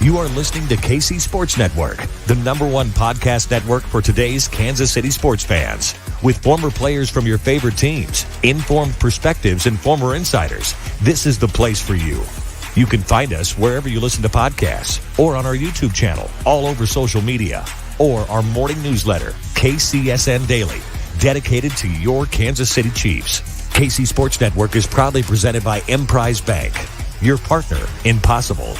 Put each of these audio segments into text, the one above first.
You are listening to KC Sports Network, the #1 podcast network for today's Kansas City sports fans. With former players from your favorite teams, informed perspectives, and former insiders, this is the place for you. You can find us wherever you listen to podcasts or on our YouTube channel, all over social media, or our morning newsletter, KCSN Daily, dedicated to your Kansas City Chiefs. KC Sports Network is proudly presented by Emprise Bank, your partner in possible.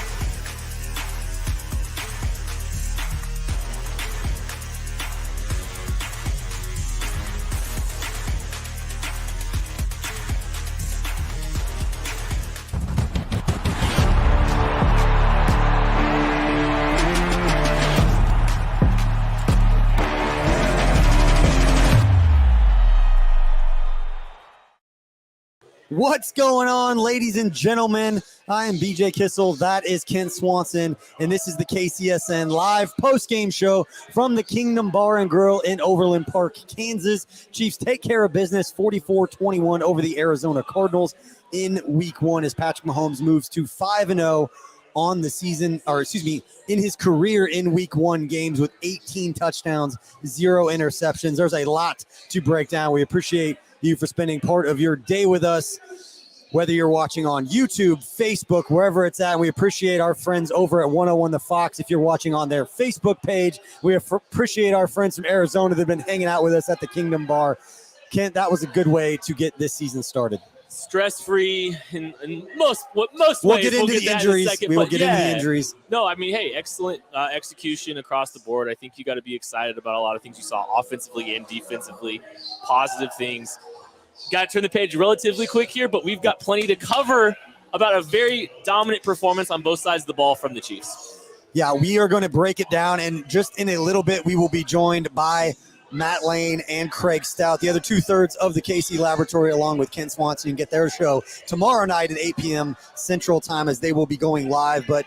What's going on, ladies and gentlemen? I am BJ Kissel. That is Ken Swanson, and this is the KCSN live post-game show from the Kingdom Bar and Grille in Overland Park, Kansas. Chiefs take care of business 44-21 over the Arizona Cardinals in Week 1 as Patrick Mahomes moves to 5-0 on the season, in his career in Week 1 games with 18 touchdowns, 0 interceptions. There's a lot to break down. We appreciate you for spending part of your day with us, whether you're watching on YouTube, Facebook, wherever it's at. We appreciate our friends over at 101 The Fox. If you're watching on their Facebook page, we appreciate our friends from Arizona that have been hanging out with us at the Kingdom Bar. Kent, that was a good way to get this season started. Stress-free in most we'll ways. Get into the injuries. We will get into the injuries. No, I mean, hey, excellent execution across the board. I think you got to be excited about a lot of things you saw offensively and defensively, positive things. Got to turn the page relatively quick here, but we've got plenty to cover about a very dominant performance on both sides of the ball from the Chiefs. Yeah, we are going to break it down, and just in a little bit, we will be joined by Matt Lane and Craig Stout, the other 2/3 of the KC Laboratory, along with Ken Swanson. You can get their show tomorrow night at 8 p.m. Central Time as they will be going live. But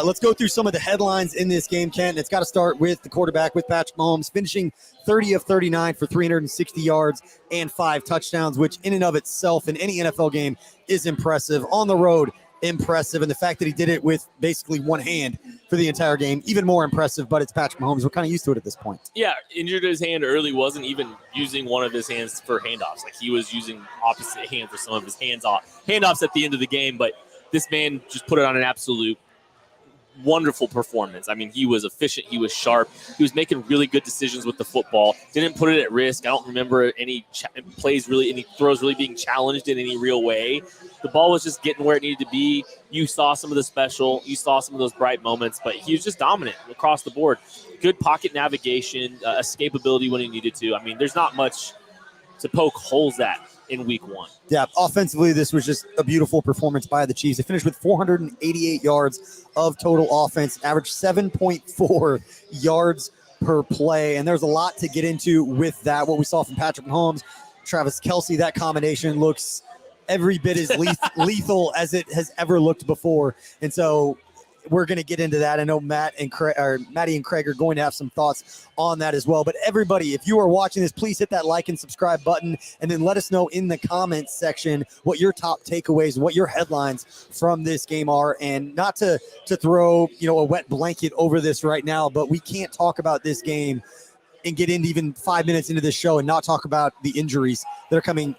let's go through some of the headlines in this game, Ken. It's got to start with the quarterback, with Patrick Mahomes, finishing 30 of 39 for 360 yards and 5 touchdowns, which in and of itself in any NFL game is impressive. On the road, impressive, and the fact that he did it with basically one hand for the entire game, even more impressive. But it's Patrick Mahomes. We're kind of used to it at this point. Yeah, injured his hand early, wasn't even using one of his hands for handoffs. Like, he was using opposite hand for some of his handoffs at the end of the game. But this man just put it on an absolute wonderful performance. I mean, he was efficient. He was sharp. He was making really good decisions with the football. Didn't put it at risk. I don't remember any any throws really being challenged in any real way. The ball was just getting where it needed to be. You saw some of the special. You saw some of those bright moments, but he was just dominant across the board. Good pocket navigation, escapability when he needed to. I mean, there's not much to poke holes at in Week 1. Yeah, offensively, this was just a beautiful performance by the Chiefs. They finished with 488 yards of total offense, averaged 7.4 yards per play, and there's a lot to get into with that. What we saw from Patrick Mahomes, Travis Kelce, that combination looks every bit as lethal as it has ever looked before, and so we're going to get into that. I know Maddie and Craig are going to have some thoughts on that as well. But everybody, if you are watching this, please hit that like and subscribe button, and then let us know in the comments section what your top takeaways, what your headlines from this game are. And not to throw a wet blanket over this right now, but we can't talk about this game and get into even 5 minutes into this show and not talk about the injuries that are coming.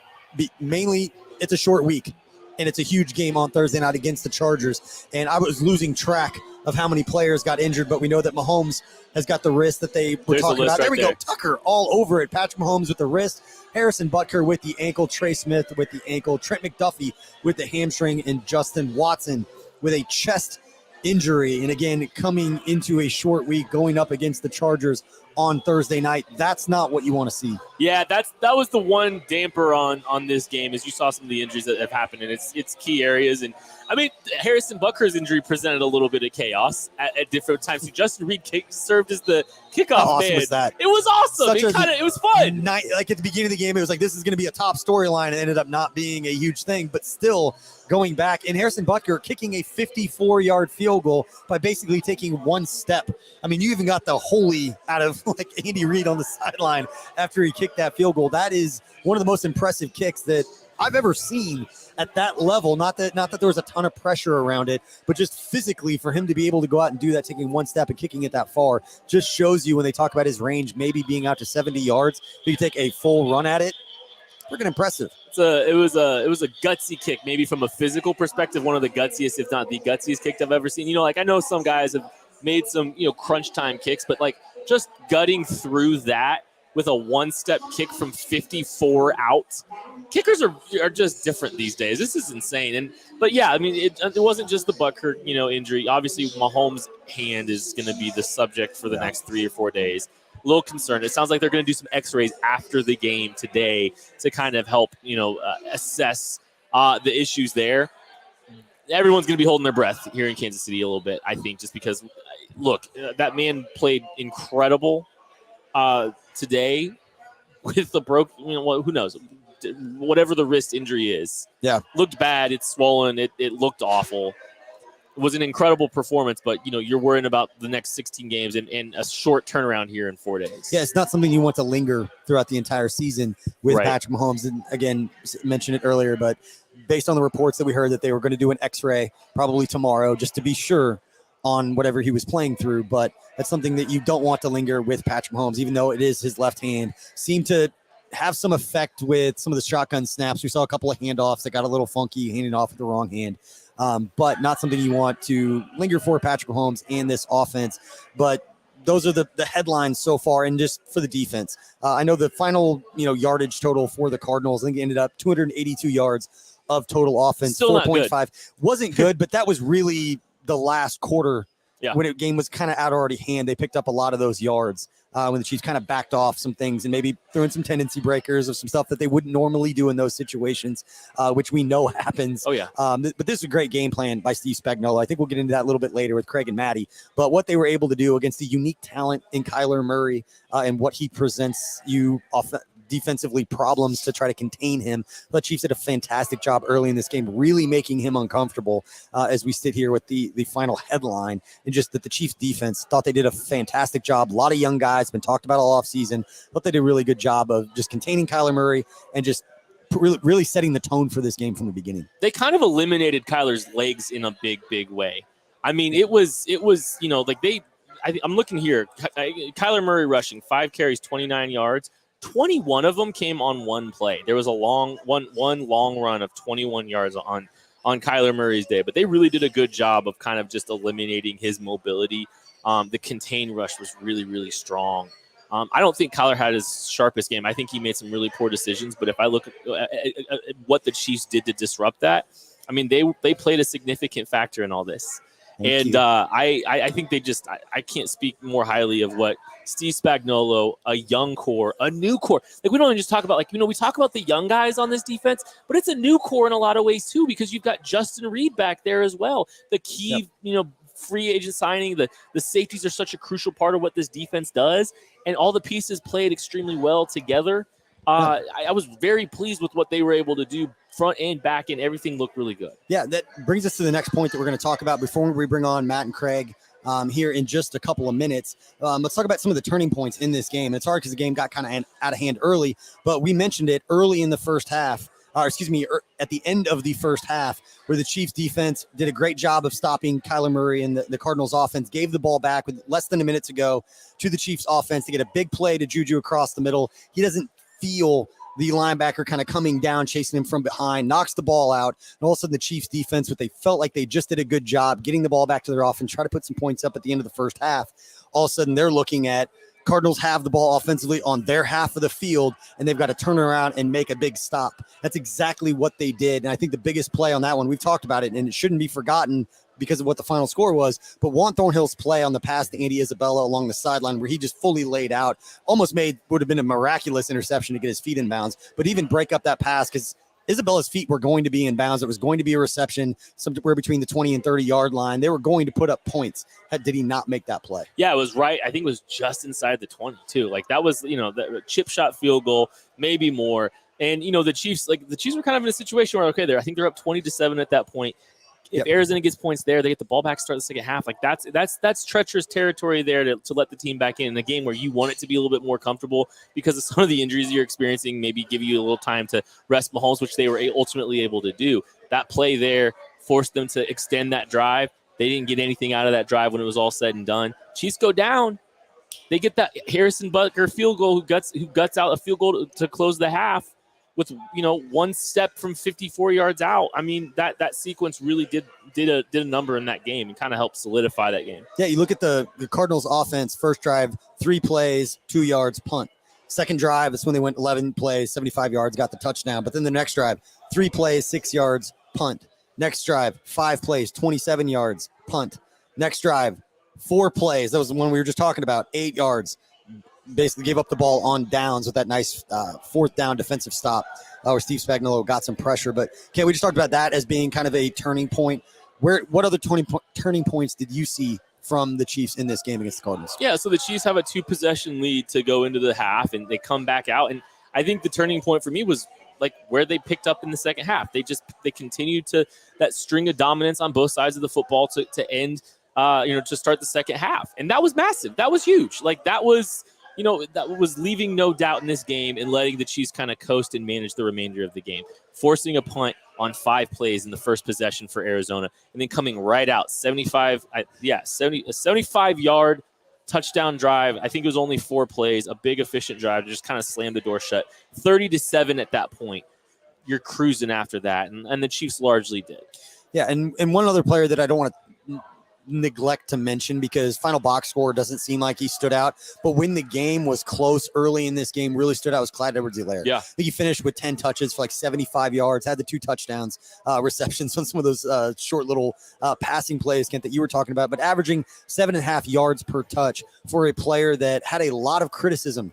Mainly, it's a short week, and it's a huge game on Thursday night against the Chargers. And I was losing track of how many players got injured, but we know that Mahomes has got the wrist that they were talking about. There we go. Tucker all over it. Patrick Mahomes with the wrist. Harrison Butker with the ankle. Trey Smith with the ankle. Trent McDuffie with the hamstring. And Justin Watson with a chest injury. And again, coming into a short week, going up against the Chargers on Thursday night. That's not what you want to see. Yeah, that was the one damper on this game, as you saw some of the injuries that have happened in its key areas. And I mean, Harrison Butker's injury presented a little bit of chaos at different times. So Justin Reed served as the kickoff How awesome man. was that? It was awesome. It was fun. Like at the beginning of the game, it was like, this is going to be a top storyline. It ended up not being a huge thing, but still going back. And Harrison Butker kicking a 54-yard field goal by basically taking one step. I mean, you even got the holy out of like Andy Reid on the sideline after he kicked that field goal. That is one of the most impressive kicks that I've ever seen at that level. Not that there was a ton of pressure around it, but just physically for him to be able to go out and do that, taking one step and kicking it that far, just shows you when they talk about his range, maybe being out to 70 yards, if you take a full run at it, freaking impressive. It was a gutsy kick, maybe from a physical perspective, one of the gutsiest, if not the gutsiest kick I've ever seen. Like I know some guys have made some, crunch time kicks, but like just gutting through that with a one-step kick from 54 out. Kickers are just different these days. This is insane. But yeah, I mean, it wasn't just the Buckert, injury. Obviously, Mahomes' hand is going to be the subject for the next 3 or 4 days. A little concerned. It sounds like they're going to do some x-rays after the game today to kind of help, assess the issues there. Everyone's going to be holding their breath here in Kansas City a little bit, I think, just because, look, that man played incredible today with the who knows, whatever the wrist injury is. Yeah. Looked bad. It's swollen. It looked awful. It was an incredible performance, but, you're worrying about the next 16 games and a short turnaround here in 4 days. Yeah, it's not something you want to linger throughout the entire season with Patrick Mahomes. And again, mentioned it earlier, but based on the reports that we heard that they were going to do an x-ray probably tomorrow just to be sure on whatever he was playing through. But that's something that you don't want to linger with Patrick Mahomes, even though it is his left hand. Seemed to have some effect with some of the shotgun snaps. We saw a couple of handoffs that got a little funky, handing off with the wrong hand. But not something you want to linger for Patrick Mahomes and this offense. But those are the headlines so far, and just for the defense. I know the final yardage total for the Cardinals, I think it ended up 282 yards of total offense. Still 4.5 wasn't good, but that was really the last quarter when the game was kind of out already hand. They picked up a lot of those yards when the Chiefs kind of backed off some things and maybe threw in some tendency breakers of some stuff that they wouldn't normally do in those situations, which we know happens. Oh, yeah. But this is a great game plan by Steve Spagnuolo. I think we'll get into that a little bit later with Craig and Maddie. But what they were able to do against the unique talent in Kyler Murray and what he presents you defensively problems to try to contain him. The Chiefs did a fantastic job early in this game, really making him uncomfortable as we sit here with the final headline. And just that the Chiefs defense thought they did a fantastic job. A lot of young guys, been talked about all offseason. Thought they did a really good job of just containing Kyler Murray and just really setting the tone for this game from the beginning. They kind of eliminated Kyler's legs in a big, big way. I mean, it was like I'm looking here. Kyler Murray rushing 5 carries, 29 yards. 21 of them came on one play. There was a one long run of 21 yards on Kyler Murray's day, but they really did a good job of kind of just eliminating his mobility. The contain rush was really, really strong. I don't think Kyler had his sharpest game. I think he made some really poor decisions, but if I look at what the Chiefs did to disrupt that, I mean, they played a significant factor in all this. I think I can't speak more highly of what Steve Spagnuolo, a young core, a new core. Like, we don't just talk about, we talk about the young guys on this defense, but it's a new core in a lot of ways too, because you've got Justin Reed back there as well. The key, free agent signing, the safeties are such a crucial part of what this defense does, and all the pieces played extremely well together. I was very pleased with what they were able to do front and back, and everything looked really good. Yeah, that brings us to the next point that we're going to talk about before we bring on Matt and Craig here in just a couple of minutes. Let's talk about some of the turning points in this game. It's hard because the game got kind of out of hand early, but we mentioned it early in the first half. At the end of the first half, where the Chiefs defense did a great job of stopping Kyler Murray, and the Cardinals offense gave the ball back with less than a minute to go to the Chiefs offense to get a big play to Juju across the middle. He doesn't feel the linebacker kind of coming down, chasing him from behind, knocks the ball out. And all of a sudden the Chiefs defense, what they felt like they just did a good job getting the ball back to their offense, try to put some points up at the end of the first half. All of a sudden they're looking at Cardinals have the ball offensively on their half of the field, and they've got to turn around and make a big stop. That's exactly what they did. And I think the biggest play on that one, we've talked about it, and it shouldn't be forgotten because of what the final score was, but Juan Thornhill's play on the pass to Andy Isabella along the sideline where he just fully laid out, almost would have been a miraculous interception to get his feet in bounds, but even break up that pass because Isabella's feet were going to be in bounds. It was going to be a reception somewhere between the 20 and 30-yard line. They were going to put up points. Did he not make that play? Yeah, it was right. I think it was just inside the 20 too. Like that was, the chip shot field goal, maybe more. And, the Chiefs were kind of in a situation where, I think they're up 20-7 at that point. If Arizona gets points there, they get the ball back, start the second half. Like that's treacherous territory there to let the team back in a game where you want it to be a little bit more comfortable because of some of the injuries you're experiencing. Maybe give you a little time to rest Mahomes, which they were ultimately able to do. That play there forced them to extend that drive. They didn't get anything out of that drive when it was all said and done. Chiefs go down. They get that Harrison Butker field goal who guts out a field goal to close the half with, one step from 54 yards out. I mean, that sequence really did a number in that game and kind of helped solidify that game. Yeah, you look at the Cardinals offense, first drive, 3 plays, 2 yards, punt. Second drive, that's when they went 11 plays, 75 yards, got the touchdown. But then the next drive, 3 plays, 6 yards, punt. Next drive, 5 plays, 27 yards, punt. Next drive, 4 plays. That was the one we were just talking about, 8 yards. Basically gave up the ball on downs with that nice fourth down defensive stop where Steve Spagnuolo got some pressure. But, okay, we just talked about that as being kind of a turning point. What other turning points did you see from the Chiefs in this game against the Cardinals? Yeah, so the Chiefs have a 2-possession lead to go into the half, and they come back out. And I think the turning point for me was like where they picked up in the second half. They continued to that string of dominance on both sides of the football to end, to start the second half. And that was massive. That was huge. Like that was leaving no doubt in this game and letting the Chiefs kind of coast and manage the remainder of the game, forcing a punt on 5 plays in the first possession for Arizona, and then coming right out 75-yard touchdown drive. I think it was only 4 plays, a big efficient drive to just kind of slam the door shut. 30-7 at that point. You're cruising after that, and the Chiefs largely did. Yeah, and one other player that I don't want to neglect to mention because final box score doesn't seem like he stood out, but when the game was close early in this game, really stood out was Clyde Edwards-Helaire. Yeah, I think he finished with 10 touches for like 75 yards, had the 2 touchdowns, receptions on some of those short little passing plays, Kent, that you were talking about, but averaging 7.5 yards per touch for a player that had a lot of criticism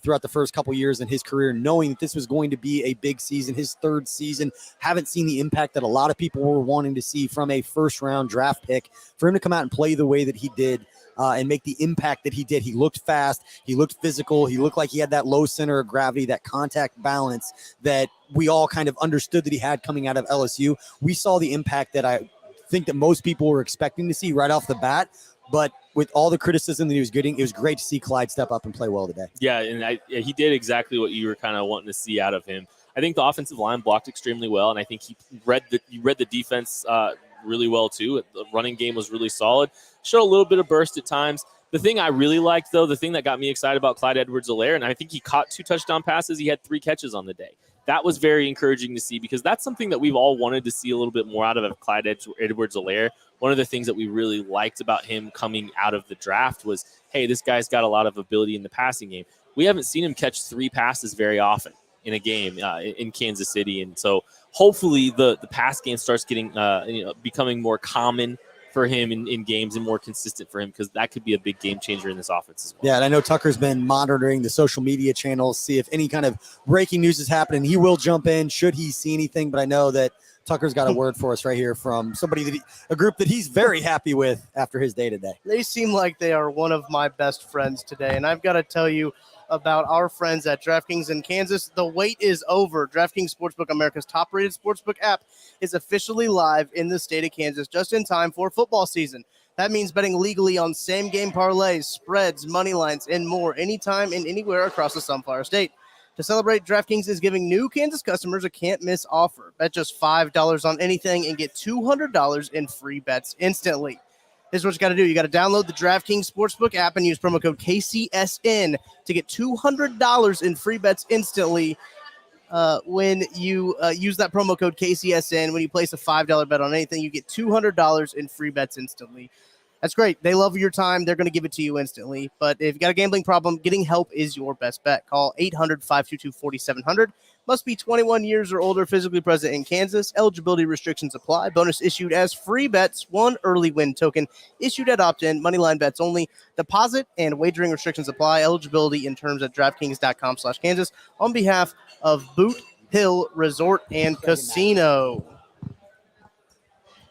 throughout the first couple years in his career, knowing that this was going to be a big season, his 3rd season. Haven't seen the impact that a lot of people were wanting to see from a first-round draft pick. For him to come out and play the way that he did and make the impact that he did, he looked fast, he looked physical, he looked like he had that low center of gravity, that contact balance that we all kind of understood that he had coming out of LSU. We saw the impact that I think that most people were expecting to see right off the bat, but with all the criticism that he was getting, it was great to see Clyde step up and play well today. Yeah, and he did exactly what you were kind of wanting to see out of him. I think the offensive line blocked extremely well, and I think he read the defense really well too. The running game was really solid. Showed a little bit of burst at times. The thing I really liked, though, the thing that got me excited about Clyde Edwards-Helaire, and I think he caught 2 touchdown passes. He had 3 catches on the day. That was very encouraging to see because that's something that we've all wanted to see a little bit more out of Clyde Edwards-Helaire. One of the things that we really liked about him coming out of the draft was, hey, this guy's got a lot of ability in the passing game. We haven't seen him catch 3 passes very often in a game in Kansas City. And so hopefully the pass game starts getting becoming more common for him in games and more consistent for him because that could be a big game changer in this offense as well. Yeah, and I know Tucker's been monitoring the social media channels, see if any kind of breaking news is happening. He will jump in should he see anything, but I know that Tucker's got a word for us right here from somebody a group that he's very happy with after his day today. They seem like they are one of my best friends today, and I've got to tell you about our friends at DraftKings in Kansas. The wait is over. DraftKings Sportsbook, America's top-rated sportsbook app, is officially live in the state of Kansas just in time for football season. That means betting legally on same-game parlays, spreads, money lines, and more anytime and anywhere across the Sunflower State. To celebrate, DraftKings is giving new Kansas customers a can't-miss offer. Bet just $5 on anything and get $200 in free bets instantly. This is what you got to do. You got to download the DraftKings Sportsbook app and use promo code KCSN to get $200 in free bets instantly when you use that promo code KCSN. When you place a $5 bet on anything, you get $200 in free bets instantly. That's great. They love your time. They're going to give it to you instantly. But if you got a gambling problem, getting help is your best bet. Call 800-522-4700. Must be 21 years or older, physically present in Kansas. Eligibility restrictions apply. Bonus issued as free bets. 1 early win token issued at opt-in. Moneyline bets only. Deposit and wagering restrictions apply. Eligibility in terms at DraftKings.com/Kansas on behalf of Boot Hill Resort and Casino.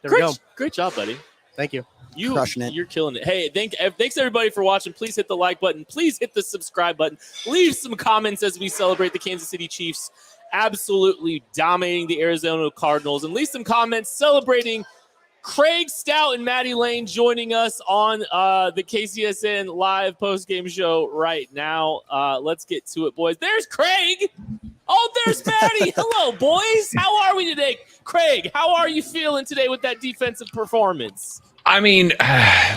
There we go. Great job, buddy. Thank you. Crushing it. You're killing it. Hey, thanks everybody for watching. Please hit the like button. Please hit the subscribe button. Leave some comments as we celebrate the Kansas City Chiefs absolutely dominating the Arizona Cardinals. And leave some comments celebrating Craig Stout and Maddie Lane joining us on the KCSN live postgame show right now. Let's get to it, boys. There's Craig. Oh, there's Maddie. Hello, boys. How are we today? Craig, how are you feeling today with that defensive performance? I mean,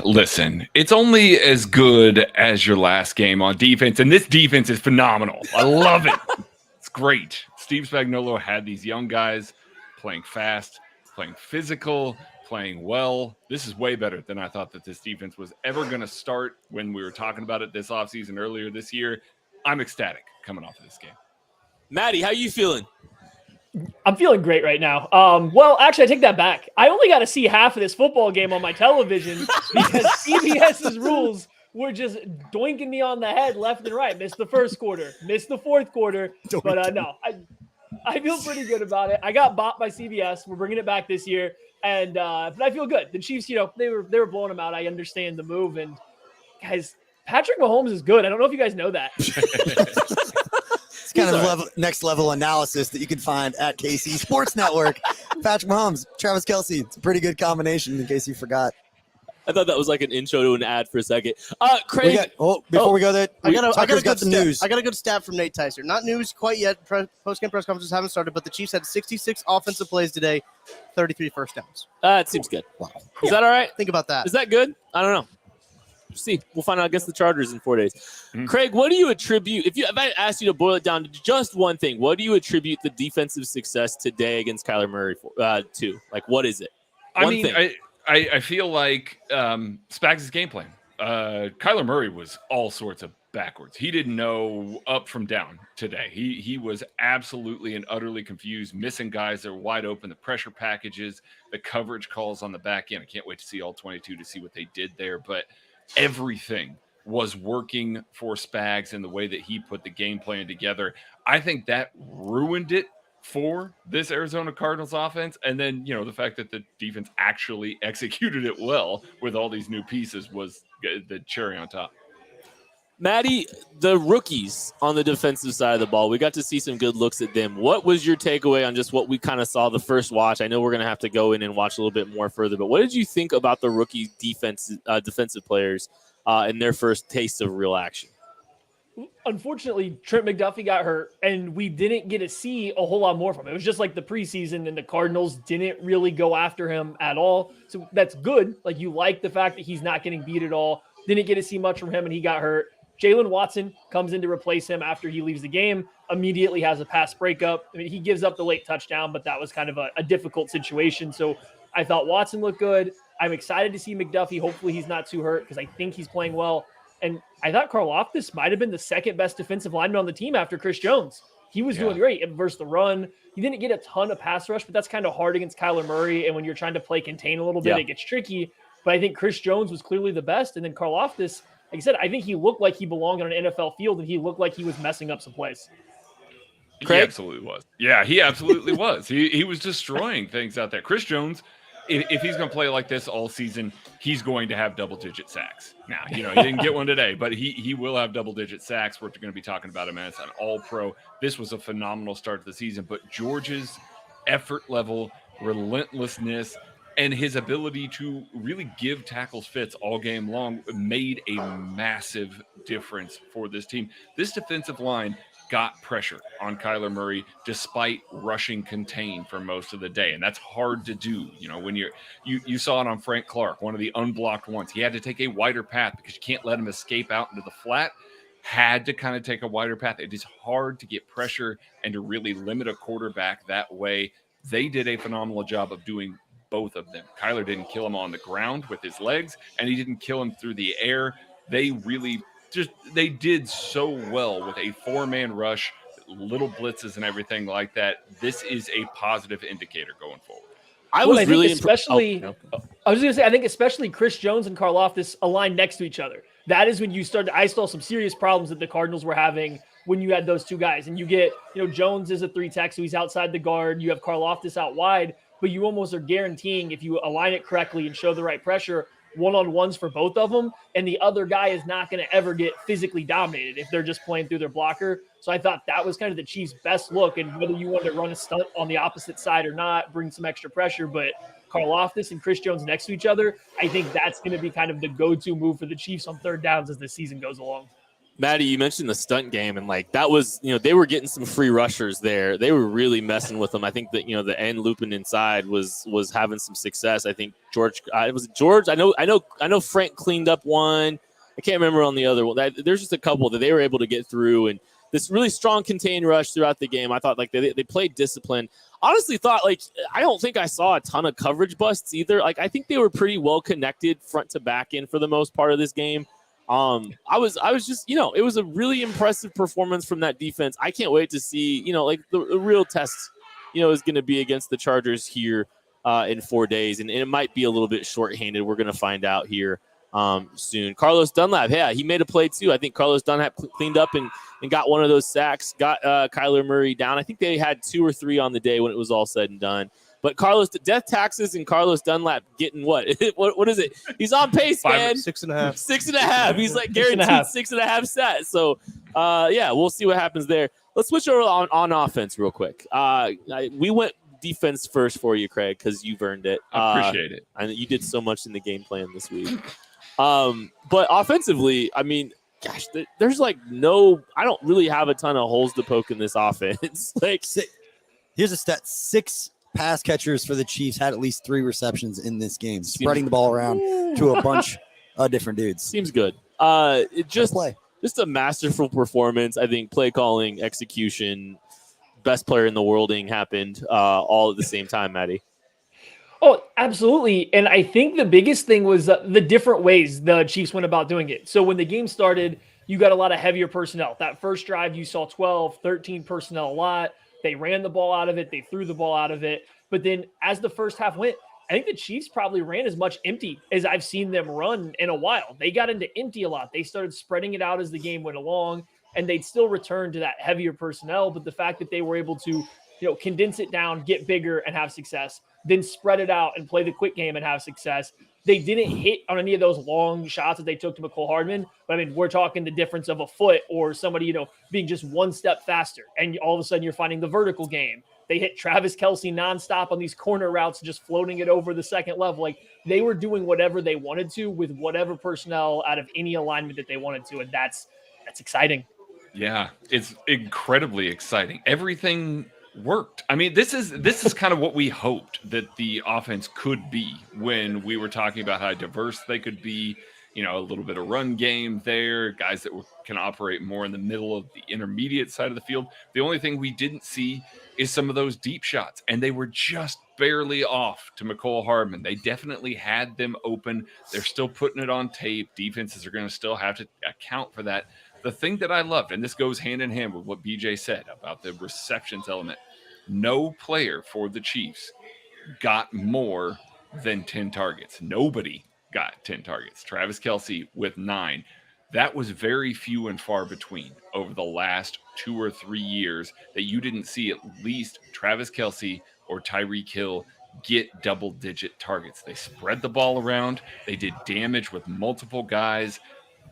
listen, it's only as good as your last game on defense, and this defense is phenomenal. I love it. It's great. Steve Spagnuolo had these young guys playing fast, playing physical, playing well. This is way better than I thought that this defense was ever going to start when we were talking about it this offseason earlier this year. I'm ecstatic coming off of this game. Maddie, how you feeling? I'm feeling great right now. Well, actually, I take that back. I only got to see half of this football game on my television because CBS's rules were just doinking me on the head left and right. Missed the first quarter, missed the fourth quarter. But no, I feel pretty good about it. I got bought by CBS. We're bringing it back this year. And but I feel good. The Chiefs, they were blowing them out. I understand the move. And guys, Patrick Mahomes is good. I don't know if you guys know that. It's kind of next level analysis that you can find at KC Sports Network. Patrick Mahomes, Travis Kelce. It's a pretty good combination in case you forgot. I thought that was like an intro to an ad for a second. Craig. Before we go there, I got a good news. I got a good stat from Nate Tyser. Not news quite yet. Post-game press conferences haven't started, but the Chiefs had 66 offensive plays today, 33 first downs. It seems good. Wow. Is that all right? Think about that. Is that good? I don't know. See, we'll find out against the Chargers in 4 days. Mm-hmm. Craig, what do you attribute, if I asked you to boil it down to just one thing, what do you attribute the defensive success today against Kyler Murray to? Like, what is it? I feel like Spags' game plan. Kyler Murray was all sorts of backwards. He didn't know up from down today. He was absolutely and utterly confused, missing guys that were wide open, the pressure packages, the coverage calls on the back end. I can't wait to see all 22 to see what they did there, but everything was working for Spags in the way that he put the game plan together. I think that ruined it for this Arizona Cardinals offense. And then, the fact that the defense actually executed it well with all these new pieces was the cherry on top. Maddie, the rookies on the defensive side of the ball, we got to see some good looks at them. What was your takeaway on just what we kind of saw the first watch? I know we're going to have to go in and watch a little bit more further, but what did you think about the rookie defensive players in their first taste of real action? Unfortunately, Trent McDuffie got hurt, and we didn't get to see a whole lot more from him. It was just like the preseason, and the Cardinals didn't really go after him at all. So that's good. Like, you like the fact that he's not getting beat at all. Didn't get to see much from him, and he got hurt. Jaylen Watson comes in to replace him after he leaves the game, immediately has a pass breakup. I mean, he gives up the late touchdown, but that was kind of a difficult situation. So I thought Watson looked good. I'm excited to see McDuffie. Hopefully he's not too hurt because I think he's playing well. And I thought Karlaftis might have been the second best defensive lineman on the team after Chris Jones. He was doing great versus the run. He didn't get a ton of pass rush, but that's kind of hard against Kyler Murray. And when you're trying to play contain a little bit, it gets tricky. But I think Chris Jones was clearly the best. And then Karlaftis, like I said, I think he looked like he belonged on an NFL field, and he looked like he was messing up some plays. Craig? He absolutely was. Yeah, he absolutely was. He was destroying things out there. Chris Jones, if he's going to play like this all season, he's going to have double-digit sacks. Now, he didn't get one today, but he will have double-digit sacks. We're going to be talking about him as an all-pro. This was a phenomenal start to the season, but George's effort level, relentlessness, and his ability to really give tackles fits all game long made a massive difference for this team. This defensive line got pressure on Kyler Murray despite rushing contain for most of the day. And that's hard to do. When you saw it on Frank Clark, one of the unblocked ones. He had to take a wider path because you can't let him escape out into the flat. Had to kind of take a wider path. It is hard to get pressure and to really limit a quarterback that way. They did a phenomenal job of doing both of them. Kyler didn't kill him on the ground with his legs, and he didn't kill him through the air. They really they did so well with a four-man rush, little blitzes and everything like that. This is a positive indicator going forward. I was really especially I was going to say, I think especially Chris Jones and Karlaftis aligned next to each other. That is when you started. I saw some serious problems that the Cardinals were having when you had those two guys, and you get, Jones is a 3-tech, so he's outside the guard. You have Karlaftis out wide, but you almost are guaranteeing if you align it correctly and show the right pressure, one-on-ones for both of them, and the other guy is not going to ever get physically dominated if they're just playing through their blocker. So I thought that was kind of the Chiefs' best look, and whether you wanted to run a stunt on the opposite side or not, bring some extra pressure. But Karlaftis and Chris Jones next to each other, I think that's going to be kind of the go-to move for the Chiefs on third downs as the season goes along. Maddie, you mentioned the stunt game, and like that was, they were getting some free rushers there. They were really messing with them. I think that the end looping inside was having some success. I think George. I know Frank cleaned up one. I can't remember on the other one. There's just a couple that they were able to get through, and this really strong contained rush throughout the game. I thought like they played discipline. Honestly, thought like I don't think I saw a ton of coverage busts either. Like I think they were pretty well connected front to back end for the most part of this game. I was just, it was a really impressive performance from that defense. I can't wait to see, like the real test, is going to be against the Chargers here in 4 days. And it might be a little bit shorthanded. We're going to find out here soon. Carlos Dunlap, yeah, he made a play too. I think Carlos Dunlap cleaned up and got one of those sacks, got Kyler Murray down. I think they had 2 or 3 on the day when it was all said and done. But death taxes and Carlos Dunlap getting what? What is it? He's on pace, man. 6.5. 6.5. He's like guaranteed 6.5 sets. So, we'll see what happens there. Let's switch over on offense real quick. We went defense first for you, Craig, because you've earned it. I appreciate it. And you did so much in the game plan this week. But offensively, I mean, gosh, there's like I don't really have a ton of holes to poke in this offense. Like, here's a stat: 6 pass catchers for the Chiefs had at least 3 receptions in this game, spreading the ball around to a bunch of different dudes. Seems good. Just a masterful performance. I think play calling, execution, best player in the worlding happened all at the same time, Maddie. Oh, absolutely. And I think the biggest thing was the different ways the Chiefs went about doing it. So when the game started, you got a lot of heavier personnel. That first drive, you saw 12, 13 personnel a lot. They ran the ball out of it. They threw the ball out of it. But then as the first half went, I think the Chiefs probably ran as much empty as I've seen them run in a while. They got into empty a lot. They started spreading it out as the game went along, and they'd still return to that heavier personnel. But the fact that they were able to, condense it down, get bigger and have success, then spread it out and play the quick game and have success. They didn't hit on any of those long shots that they took to McCole Hardman. But I mean, we're talking the difference of a foot or somebody, being just one step faster. And all of a sudden you're finding the vertical game. They hit Travis Kelce nonstop on these corner routes, just floating it over the second level. Like they were doing whatever they wanted to with whatever personnel out of any alignment that they wanted to. And that's exciting. Yeah, it's incredibly exciting. Everything worked. I mean, this is kind of what we hoped that the offense could be when we were talking about how diverse they could be. A little bit of run game there, guys that can operate more in the middle of the intermediate side of the field. The only thing we didn't see is some of those deep shots, and they were just barely off to McCole Hardman. They definitely had them open. They're still putting it on tape. Defenses are going to still have to account for that. The thing that I loved, and this goes hand in hand with what BJ said about the receptions element, no player for the Chiefs got more than 10 targets. Nobody got 10 targets. Travis Kelce with 9. That was very few and far between over the last 2 or 3 years that you didn't see at least Travis Kelce or Tyreek Hill get double-digit targets. They spread the ball around. They did damage with multiple guys.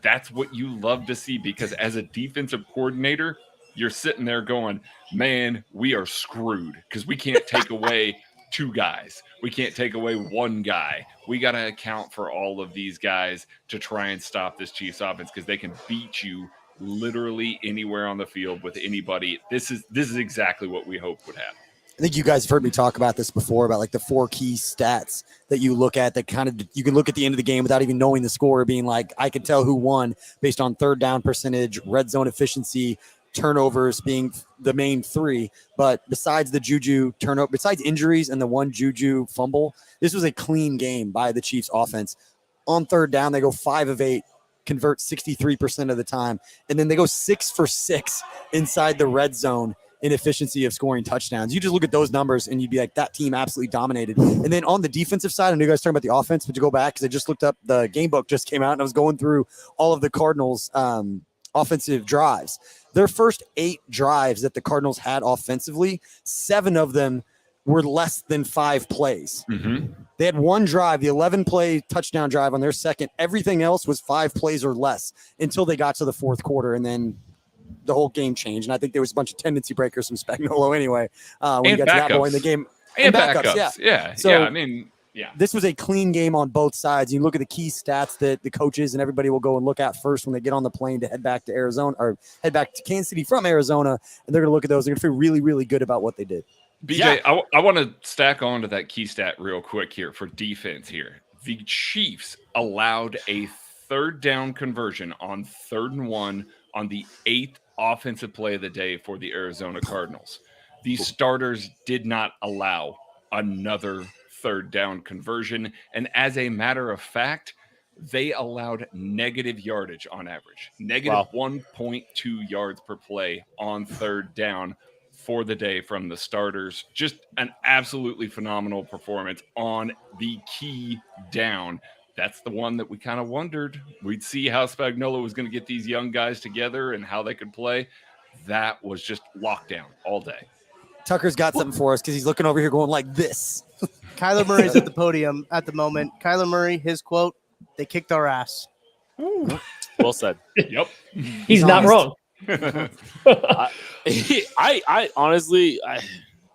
That's what you love to see, because as a defensive coordinator, you're sitting there going, man, we are screwed because we can't take away 2 guys. We can't take away 1 guy. We got to account for all of these guys to try and stop this Chiefs offense, because they can beat you literally anywhere on the field with anybody. This is exactly what we hoped would happen. I think you guys have heard me talk about this before, about like the 4 key stats that you look at that kind of you can look at the end of the game without even knowing the score, being like, I can tell who won based on third down percentage, red zone efficiency, turnovers being the main 3. But besides the Juju turnover, besides injuries and the 1 Juju fumble, this was a clean game by the Chiefs offense. On third down, they go 5 of 8, convert 63% of the time. And then they go 6 for 6 inside the red zone in efficiency of scoring touchdowns. You just look at those numbers and you'd be like, that team absolutely dominated. And then on the defensive side, I know you guys talking about the offense, but to go back, because I just looked up, the game book just came out and I was going through all of the Cardinals offensive drives. Their first 8 drives that the Cardinals had offensively, 7 of them were less than 5 plays. Mm-hmm. They had 1 drive, the 11-play touchdown drive on their second. Everything else was 5 plays or less until they got to the fourth quarter, and then the whole game changed. And I think there was a bunch of tendency breakers from Spagnuolo anyway. When you got to that point in the game. And backups. Yeah. So, I mean, Yeah. This was a clean game on both sides. You look at the key stats that the coaches and everybody will go and look at first when they get on the plane to head back to Arizona or head back to Kansas City from Arizona, and they're going to look at those. They're going to feel really, really good about what they did. BJ, I want to stack on to that key stat real quick here for defense here. The Chiefs allowed a third down conversion on 3rd and 1 on the 8th offensive play of the day for the Arizona Cardinals. The starters did not allow another third down conversion. And as a matter of fact, they allowed negative yardage on average, negative 1.2 yards per play on 3rd down for the day from the starters. Just an absolutely phenomenal performance on the key down. That's the one that we kind of wondered. We'd see how Spagnuolo was going to get these young guys together and how they could play. That was just lockdown all day. Tucker's got something for us because he's looking over here going like this. Kyler Murray's at the podium at the moment. Kyler Murray, his quote, "They kicked our ass." Well said. Yep. He's not wrong. I honestly,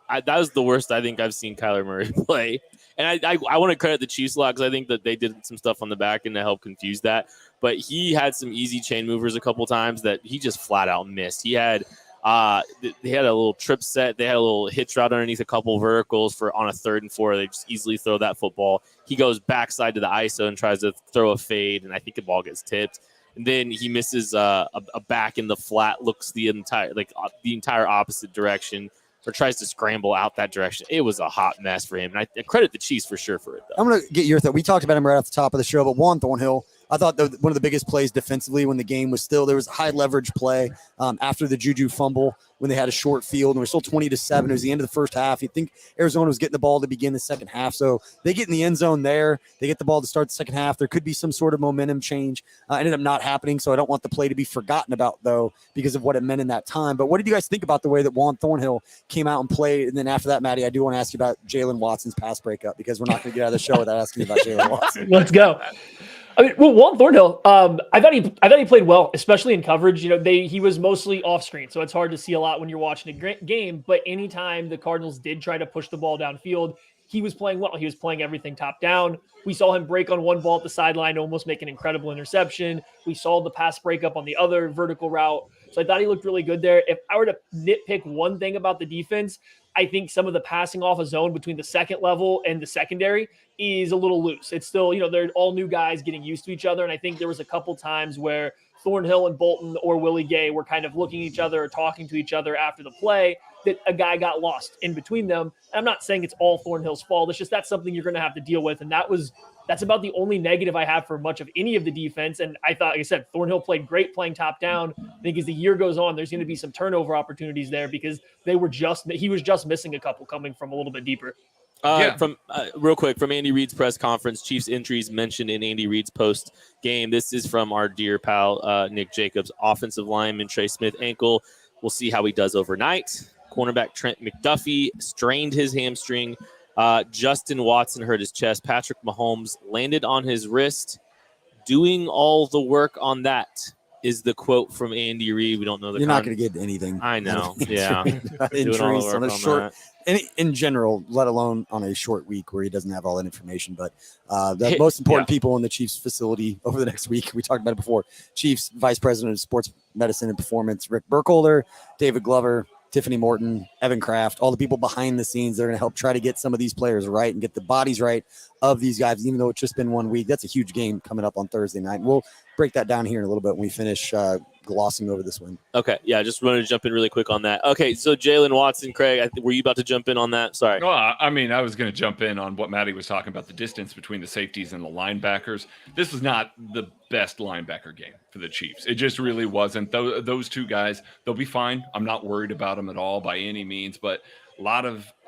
that was the worst I think I've seen Kyler Murray play. And I want to credit the Chiefs a lot because I think that they did some stuff on the back end to help confuse that. But he had some easy chain movers a couple times that he just flat out missed. He had they had a little trip set. They had a little hitch route underneath a couple verticals on a 3rd and 4. They just easily throw that football. He goes backside to the ISO and tries to throw a fade, and I think the ball gets tipped. And then he misses a back in the flat, looks the entire opposite direction, or tries to scramble out that direction. It was a hot mess for him, and I credit the Chiefs for sure for it, though. I'm going to get your thought. We talked about him right off the top of the show, but Juan Thornhill, I thought one of the biggest plays defensively when the game was still, there was a high leverage play after the Juju fumble when they had a short field and we're still 20-7. It was the end of the first half. You'd think Arizona was getting the ball to begin the second half. So they get in the end zone there. They get the ball to start the second half. There could be some sort of momentum change. Ended up not happening. So I don't want the play to be forgotten about, though, because of what it meant in that time. But what did you guys think about the way that Juan Thornhill came out and played? And then after that, Maddie, I do want to ask you about Jaylen Watson's pass breakup because we're not going to get out of the show without asking you about Jaylen Watson. Let's go. I mean, well, Juan Thornhill, I thought he played well, especially in coverage. He was mostly off screen, so it's hard to see a lot when you're watching a game. But anytime the Cardinals did try to push the ball downfield, he was playing well. He was playing everything top down. We saw him break on one ball at the sideline, almost make an incredible interception. We saw the pass breakup on the other vertical route. So I thought he looked really good there. If I were to nitpick one thing about the defense, I think some of the passing off a zone between the second level and the secondary is a little loose. It's still, they're all new guys getting used to each other. And I think there was a couple times where Thornhill and Bolton or Willie Gay were kind of looking at each other or talking to each other after the play that a guy got lost in between them. And I'm not saying it's all Thornhill's fault. It's just that's something you're going to have to deal with. And that's about the only negative I have for much of any of the defense. And I thought, like I said, Thornhill played great playing top down. I think as the year goes on, there's going to be some turnover opportunities there because he was just missing a couple coming from a little bit deeper. Real quick, from Andy Reid's press conference, Chiefs injuries mentioned in Andy Reid's post game. This is from our dear pal, Nick Jacobs, offensive lineman, Trey Smith ankle. We'll see how he does overnight. Cornerback Trent McDuffie strained his hamstring. Justin Watson hurt his chest. Patrick Mahomes landed on his wrist. Doing all the work on that is the quote from Andy Reid. We don't know the You're not going to get anything. I know. Yeah. Injuries on a short, in general, let alone on a short week where he doesn't have all that information. But the most important people in the Chiefs facility over the next week, we talked about it before, Chiefs Vice President of Sports Medicine and Performance, Rick Burkholder, David Glover, Tiffany Morton, Evan Kraft, all the people behind the scenes that are going to help try to get some of these players right and get the bodies right of these guys, even though it's just been 1 week. That's a huge game coming up on Thursday night. We'll break that down here in a little bit when we finish glossing over this one. Okay, yeah, just wanted to jump in really quick on that. Okay, so Jaylen Watson, Craig, were you about to jump in on that? Sorry. Well, I mean, I was going to jump in on what Maddie was talking about, the distance between the safeties and the linebackers. This was not the best linebacker game for the Chiefs. It just really wasn't. Those two guys, they'll be fine. I'm not worried about them at all by any means, but a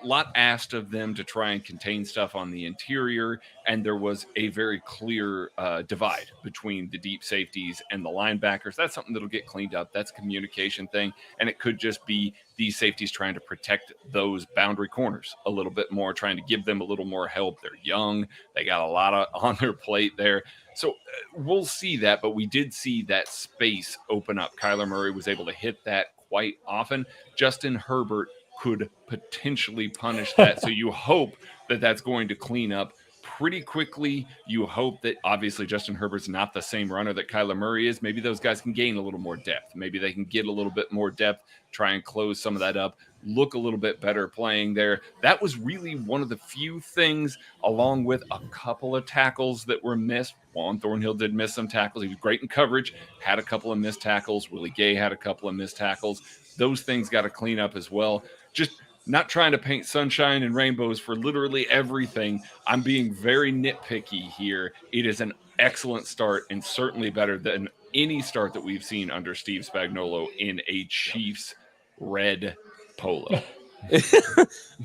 lot asked of them to try and contain stuff on the interior, and there was a very clear divide between the deep safeties and the linebackers. That's something that'll get cleaned up. That's a communication thing, and it could just be these safeties trying to protect those boundary corners a little bit more, trying to give them a little more help. They're young. They got a lot on their plate there. So we'll see that, but we did see that space open up. Kyler Murray was able to hit that quite often. Justin Herbert could potentially punish that. So you hope that that's going to clean up pretty quickly. You hope that obviously Justin Herbert's not the same runner that Kyler Murray is. Maybe those guys can gain a little more depth. Maybe they can get a little bit more depth, try and close some of that up, look a little bit better playing there. That was really one of the few things, along with a couple of tackles that were missed. Juan Thornhill did miss some tackles. He was great in coverage, had a couple of missed tackles. Willie Gay had a couple of missed tackles. Those things got to clean up as well. Just not trying to paint sunshine and rainbows for literally everything. I'm being very nitpicky here. It is an excellent start and certainly better than any start that we've seen under Steve Spagnuolo in a Chiefs red polo.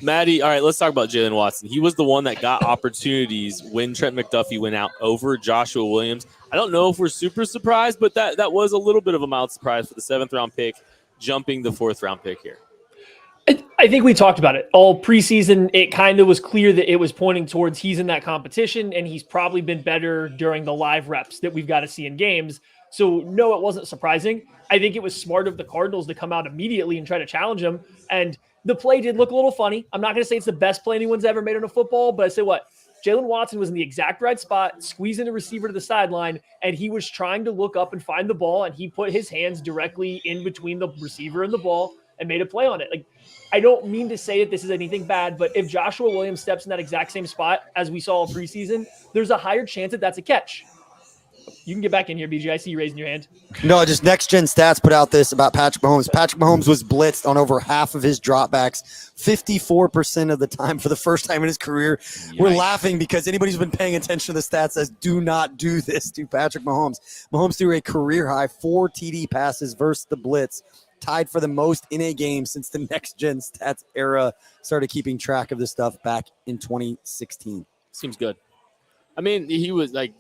Maddie, all right, let's talk about Jaylen Watson. He was the one that got opportunities when Trent McDuffie went out over Joshua Williams. I don't know if we're super surprised, but that was a little bit of a mild surprise for the 7th-round pick, jumping the 4th-round pick here. I think we talked about it all preseason. It kind of was clear that it was pointing towards he's in that competition, and he's probably been better during the live reps that we've got to see in games. So, no, it wasn't surprising. I think it was smart of the Cardinals to come out immediately and try to challenge him. And the play did look a little funny. I'm not going to say it's the best play anyone's ever made on a football, but I say what? Jaylen Watson was in the exact right spot, squeezing the receiver to the sideline, and he was trying to look up and find the ball, and he put his hands directly in between the receiver and the ball and made a play on it. Like, I don't mean to say that this is anything bad, but if Joshua Williams steps in that exact same spot as we saw preseason, there's a higher chance that that's a catch. You can get back in here, BG. I see you raising your hand. No, just Next Gen Stats put out this about Patrick Mahomes. Patrick Mahomes was blitzed on over half of his dropbacks, 54% of the time for the first time in his career. Yikes. We're laughing because anybody who's been paying attention to the stats says, do not do this to Patrick Mahomes. Mahomes threw a career-high 4 TD passes versus the blitz, tied for the most in a game since the Next Gen Stats era started keeping track of this stuff back in 2016. Seems good. I mean, he was like,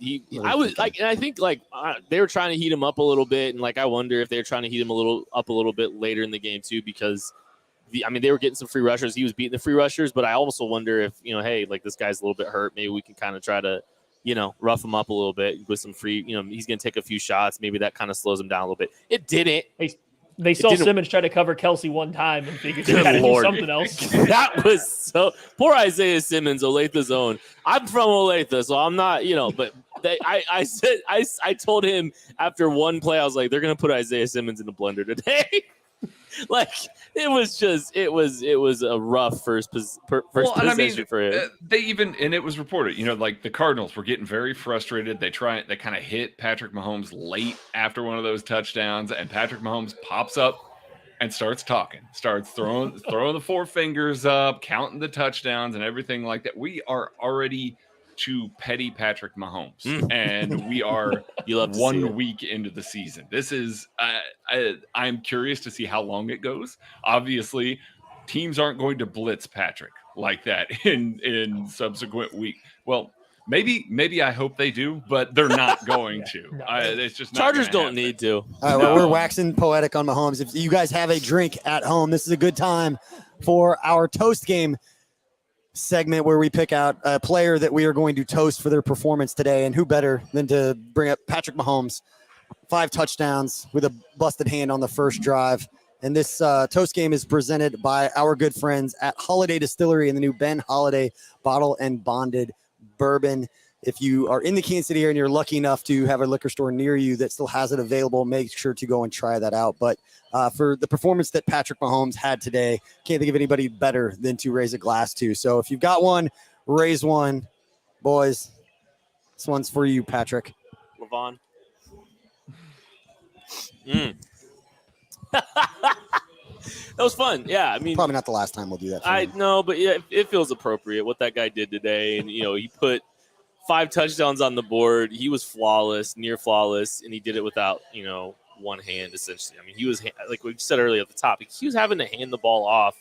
I was like, and I think like they were trying to heat him up a little bit. And like, I wonder if they were trying to heat him a little bit later in the game too, because they were getting some free rushers. He was beating the free rushers, but I also wonder if, hey, like this guy's a little bit hurt. Maybe we can kind of try to, rough him up a little bit with some free, he's going to take a few shots. Maybe that kind of slows him down a little bit. It didn't. They saw Simmons try to cover Kelsey one time and figured they got to do something else. That was so poor Isaiah Simmons, Olathe's own. I'm from Olathe, so I'm not, but I told him after one play, I was like, they're gonna put Isaiah Simmons in the blender today. Like it was a rough first possession for him. They even, and it was reported, like the Cardinals were getting very frustrated. They kind of hit Patrick Mahomes late after one of those touchdowns, and Patrick Mahomes pops up and starts throwing the 4 fingers up, counting the touchdowns and everything like that. We are already to petty Patrick Mahomes, and we are 1 week into the season. This is I'm curious to see how long it goes. Obviously, teams aren't going to blitz Patrick like that in subsequent week. Well, maybe I hope they do, but they're not going to. It's just not Chargers don't need to. All right, well, we're waxing poetic on Mahomes. If you guys have a drink at home, this is a good time for our toast game segment where we pick out a player that we are going to toast for their performance today. And who better than to bring up Patrick Mahomes, 5 touchdowns with a busted hand on the first drive. And this toast game is presented by our good friends at Holiday Distillery and the new Ben Holiday Bottle and Bonded Bourbon. If you are in the Kansas City area and you're lucky enough to have a liquor store near you that still has it available, make sure to go and try that out. But for the performance that Patrick Mahomes had today, can't think of anybody better than to raise a glass to. So if you've got one, raise one. Boys, this one's for you, Patrick. Levon. That was fun. Yeah, I mean, probably not the last time we'll do that. I know, but yeah, it feels appropriate what that guy did today. And, he put 5 touchdowns on the board. He was flawless, near flawless, and he did it without, one hand, essentially. I mean, he was, like we said earlier at the top, he was having to hand the ball off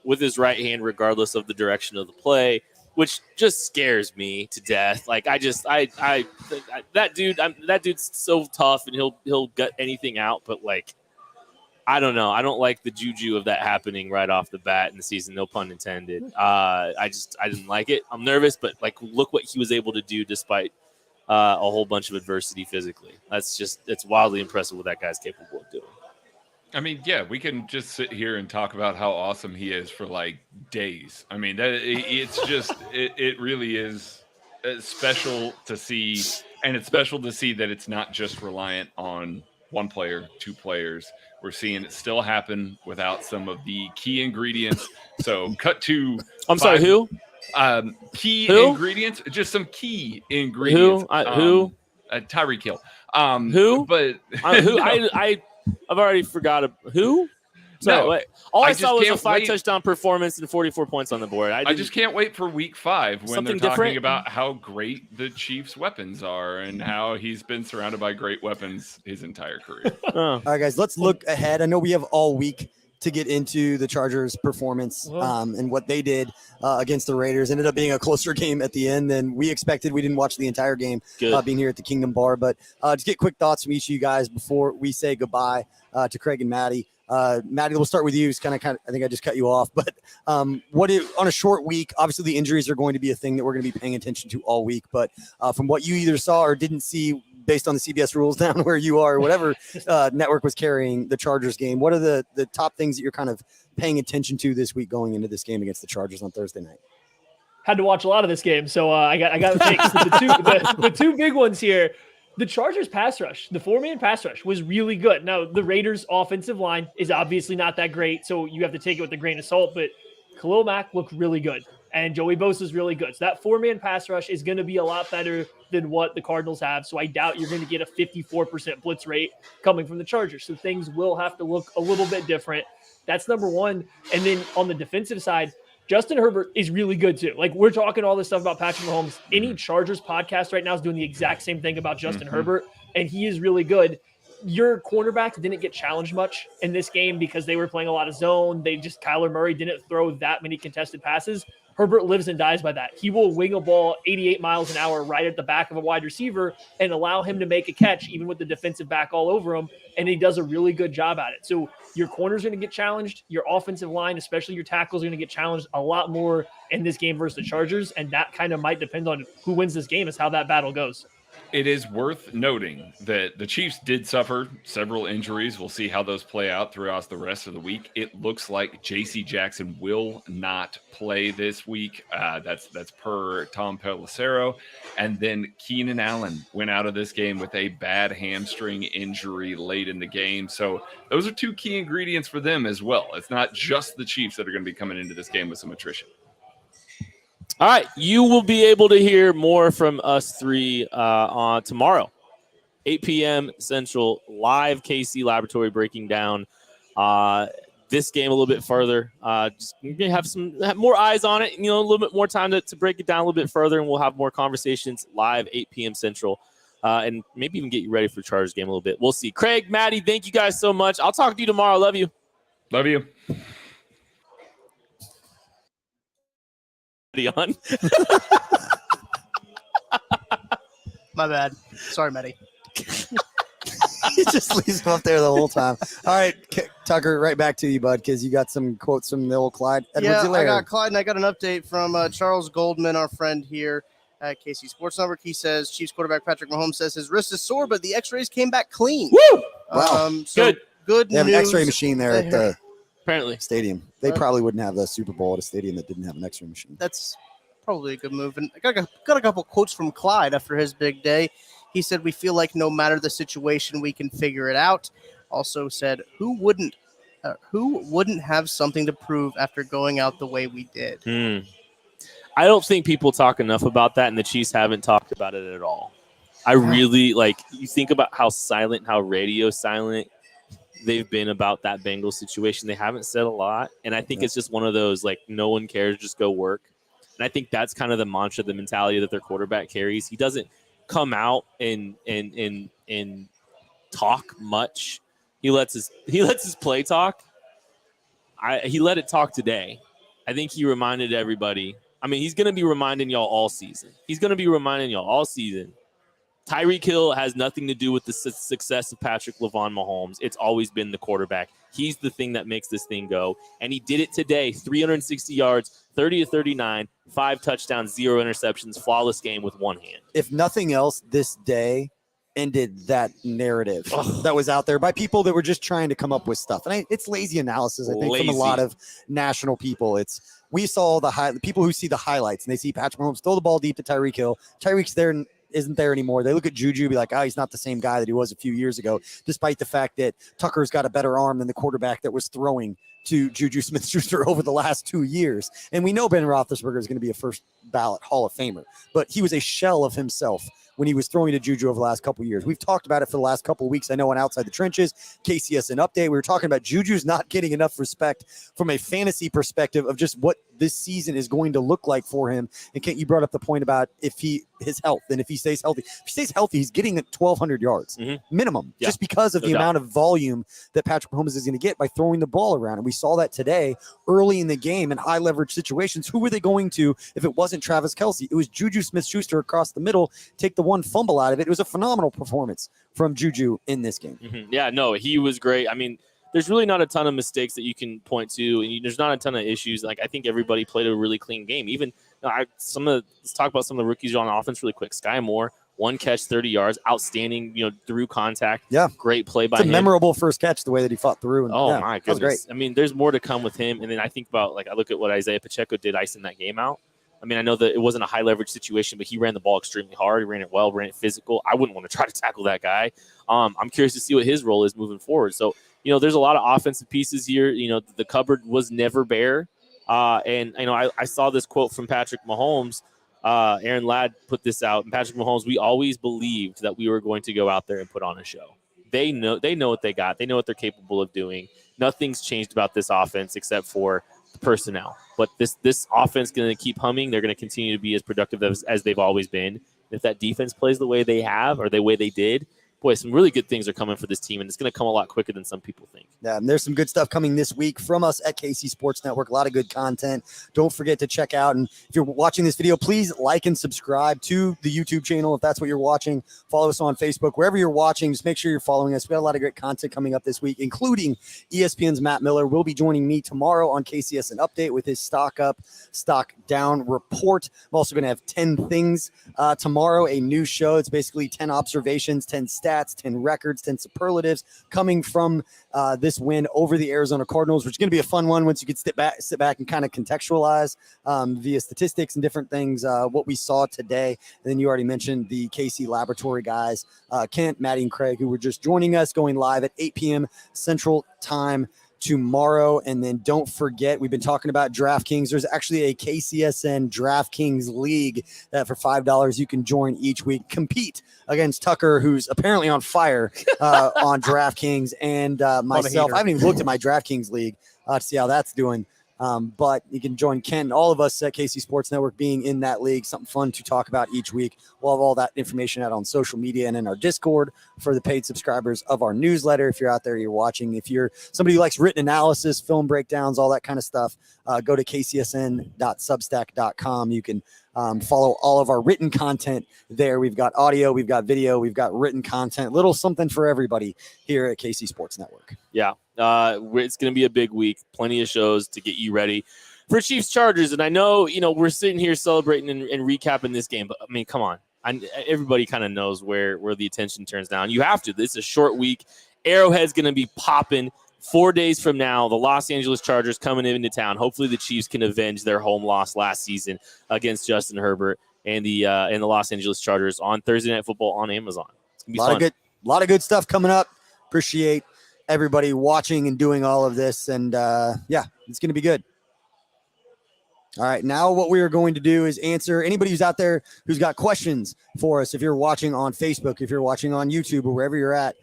with his right hand, regardless of the direction of the play, which just scares me to death. Like, that dude's so tough, and he'll gut anything out, but, like, I don't know. I don't like the juju of that happening right off the bat in the season. No pun intended. I didn't like it. I'm nervous, but look what he was able to do despite a whole bunch of adversity physically. It's wildly impressive what that guy's capable of doing. I mean, yeah, we can just sit here and talk about how awesome he is for days. I mean, it's just, it really is special to see, and it's special to see that it's not just reliant on one player, two players. We're seeing it still happen without some of the key ingredients. So cut to sorry, who? Key ingredients, just some key ingredients. Who? Tyreek Hill. Who? But who? No. I've already forgot who. So no, all I saw was a 5-touchdown performance and 44 points on the board. I just can't wait for week 5 when they're talking different? about how great the Chiefs' weapons are and how he's been surrounded by great weapons his entire career. All right, guys, let's look ahead. I know we have all week to get into the Chargers' performance and what they did against the Raiders. Ended up being a closer game at the end than we expected. We didn't watch the entire game being here at the Kingdom Bar. But just get quick thoughts from each of you guys before we say goodbye to Craig and Maddie. Maddie, we'll start with you. It's kind of, I think I just cut you off. But on a short week, obviously the injuries are going to be a thing that we're going to be paying attention to all week. But from what you either saw or didn't see based on the CBS rules down where you are, or whatever network was carrying the Chargers game, what are the top things that you're kind of paying attention to this week going into this game against the Chargers on Thursday night? Had to watch a lot of this game, so I got the two big ones here. The Chargers pass rush, the 4-man pass rush was really good. Now, the Raiders offensive line is obviously not that great, so you have to take it with a grain of salt, but Khalil Mack looked really good, and Joey Bosa is really good. So that 4-man pass rush is going to be a lot better than what the Cardinals have, so I doubt you're going to get a 54% blitz rate coming from the Chargers. So things will have to look a little bit different. That's number one. And then on the defensive side, Justin Herbert is really good too. Like, we're talking all this stuff about Patrick Mahomes. Any Chargers podcast right now is doing the exact same thing about Justin Herbert, and he is really good. Your cornerbacks didn't get challenged much in this game because they were playing a lot of zone. Kyler Murray didn't throw that many contested passes. Herbert lives and dies by that. He will wing a ball 88 miles an hour right at the back of a wide receiver and allow him to make a catch, even with the defensive back all over him, and he does a really good job at it. So your corner's going to get challenged. Your offensive line, especially your tackles, are going to get challenged a lot more in this game versus the Chargers, and that kind of might depend on who wins this game is how that battle goes. It is worth noting that the Chiefs did suffer several injuries. We'll see how those play out throughout the rest of the week. It looks like J.C. Jackson will not play this week. That's per Tom Pelissero. And then Keenan Allen went out of this game with a bad hamstring injury late in the game. So those are two key ingredients for them as well. It's not just the Chiefs that are going to be coming into this game with some attrition. All right, you will be able to hear more from us three on tomorrow, 8 p.m. Central, live KC Laboratory breaking down this game a little bit further. Just have more eyes on it, a little bit more time to break it down a little bit further, and we'll have more conversations live 8 p.m. Central, and maybe even get you ready for the Chargers game a little bit. We'll see. Craig, Maddie, thank you guys so much. I'll talk to you tomorrow. Love you. Love you. On. My bad. Sorry, Maddie. He just leaves him up there the whole time. All right, Tucker, right back to you, bud, because you got some quotes from the old Clyde Edwards-Helaire. I got Clyde, and I got an update from Charles Goldman, our friend here at KC Sports Network. He says Chiefs quarterback Patrick Mahomes says his wrist is sore, but the X-rays came back clean. Woo! Wow. Good They have an news. X-ray machine there at the apparently stadium. They probably wouldn't have the Super Bowl at a stadium that didn't have an X-ray machine. That's probably a good move. And I got a couple quotes from Clyde after his big day. He said, "We feel like no matter the situation, we can figure it out." Also said, who wouldn't have something to prove after going out the way we did? I don't think people talk enough about that, and the Chiefs haven't talked about it at all. I really you think about how radio silent they've been about that Bengals situation. They haven't said a lot, and I think it's just one of those, no one cares, just go work. And I think that's kind of the mantra, the mentality that their quarterback carries. He doesn't come out and talk much. He lets his play talk. He let it talk today. I think he reminded everybody. I mean, he's going to be reminding y'all all season. Tyreek Hill has nothing to do with the success of Patrick LaVon Mahomes. It's always been the quarterback. He's the thing that makes this thing go. And he did it today. 360 yards, 30-39, 5 touchdowns, 0 interceptions, flawless game with one hand. If nothing else, this day ended that narrative that was out there by people that were just trying to come up with stuff. And it's lazy analysis, I think, from a lot of national people. We saw the people who see the highlights and they see Patrick Mahomes throw the ball deep to Tyreek Hill. Tyreek's there and isn't there anymore. They look at Juju, be like, he's not the same guy that he was a few years ago, despite the fact that Tucker's got a better arm than the quarterback that was throwing to Juju Smith-Schuster over the last 2 years. And we know Ben Roethlisberger is going to be a first ballot Hall of Famer, but he was a shell of himself when he was throwing to Juju over the last couple of years. We've talked about it for the last couple of weeks. I know on Outside the Trenches, KCSN Update, we were talking about Juju's not getting enough respect from a fantasy perspective of just what this season is going to look like for him. And Kent, you brought up the point about his health, and if he stays healthy. If he stays healthy, he's getting at 1,200 yards minimum, just because of the amount of volume that Patrick Mahomes is going to get by throwing the ball around. And we saw that today early in the game in high leverage situations. Who were they going to if it wasn't Travis Kelce? It was Juju Smith-Schuster across the middle, take the one fumble out of it. It was a phenomenal performance from Juju in this game. Yeah, no, he was great. I mean, there's really not a ton of mistakes that you can point to, and there's not a ton of issues. Like, I think everybody played a really clean game. Even let's talk about some of the rookies on offense really quick. Sky Moore, 1 catch, 30 yards, outstanding, through contact. Yeah, great play by him. It's a memorable first catch, the way that he fought through. And, my goodness, great. I mean, there's more to come with him. And then I think about, I look at what Isaiah Pacheco did icing that game out. I mean, I know that it wasn't a high leverage situation, but he ran the ball extremely hard. He ran it well, ran it physical. I wouldn't want to try to tackle that guy. I'm curious to see what his role is moving forward. So, there's a lot of offensive pieces here. The cupboard was never bare. And I saw this quote from Patrick Mahomes. Aaron Ladd put this out. And Patrick Mahomes, we always believed that we were going to go out there and put on a show. They know what they got. They know what they're capable of doing. Nothing's changed about this offense except for the personnel. But this offense is going to keep humming. They're going to continue to be as productive as they've always been. If that defense plays the way they have or the way they did, boy, some really good things are coming for this team, and it's going to come a lot quicker than some people think. Yeah, and there's some good stuff coming this week from us at KC Sports Network. A lot of good content. Don't forget to check out. And if you're watching this video, please like and subscribe to the YouTube channel if that's what you're watching. Follow us on Facebook. Wherever you're watching, just make sure you're following us. We got a lot of great content coming up this week, including ESPN's Matt Miller will be joining me tomorrow on KCSN Update with his Stock Up, Stock Down report. I'm also going to have 10 things tomorrow, a new show. It's basically 10 observations, 10 stats, 10 records, 10 superlatives coming from this win over the Arizona Cardinals, which is going to be a fun one once you can sit back and kind of contextualize via statistics and different things what we saw today. And then you already mentioned the KC Laboratory guys, Kent, Maddie, and Craig, who were just joining us, going live at 8 p.m. Central Time tomorrow. And then don't forget, we've been talking about DraftKings. There's actually a KCSN DraftKings league that for $5 you can join each week, compete against Tucker, who's apparently on fire on DraftKings, and myself. I haven't even looked at my DraftKings league to see how that's doing. But you can join Ken and all of us at KC Sports Network being in that league. Something fun to talk about each week. We'll have all that information out on social media and in our Discord for the paid subscribers of our newsletter. If you're out there, you're watching. If you're somebody who likes written analysis, film breakdowns, all that kind of stuff, go to kcsn.substack.com. You can follow all of our written content there. We've got audio, we've got video, we've got written content, little something for everybody here at KC Sports Network. Yeah. It's going to be a big week. Plenty of shows to get you ready for Chiefs Chargers. And I know, we're sitting here celebrating and recapping this game, but I mean, come on. Everybody kind of knows where the attention turns down. You have to. This is a short week. Arrowhead's going to be popping 4 days from now. The Los Angeles Chargers coming into town. Hopefully the Chiefs can avenge their home loss last season against Justin Herbert and the Los Angeles Chargers on Thursday Night Football on Amazon. It's going to be fun. A lot of good stuff coming up. Appreciate everybody watching and doing all of this. And it's going to be good. All right. Now what we are going to do is answer anybody who's out there who's got questions for us. If you're watching on Facebook, if you're watching on YouTube, or wherever you're at,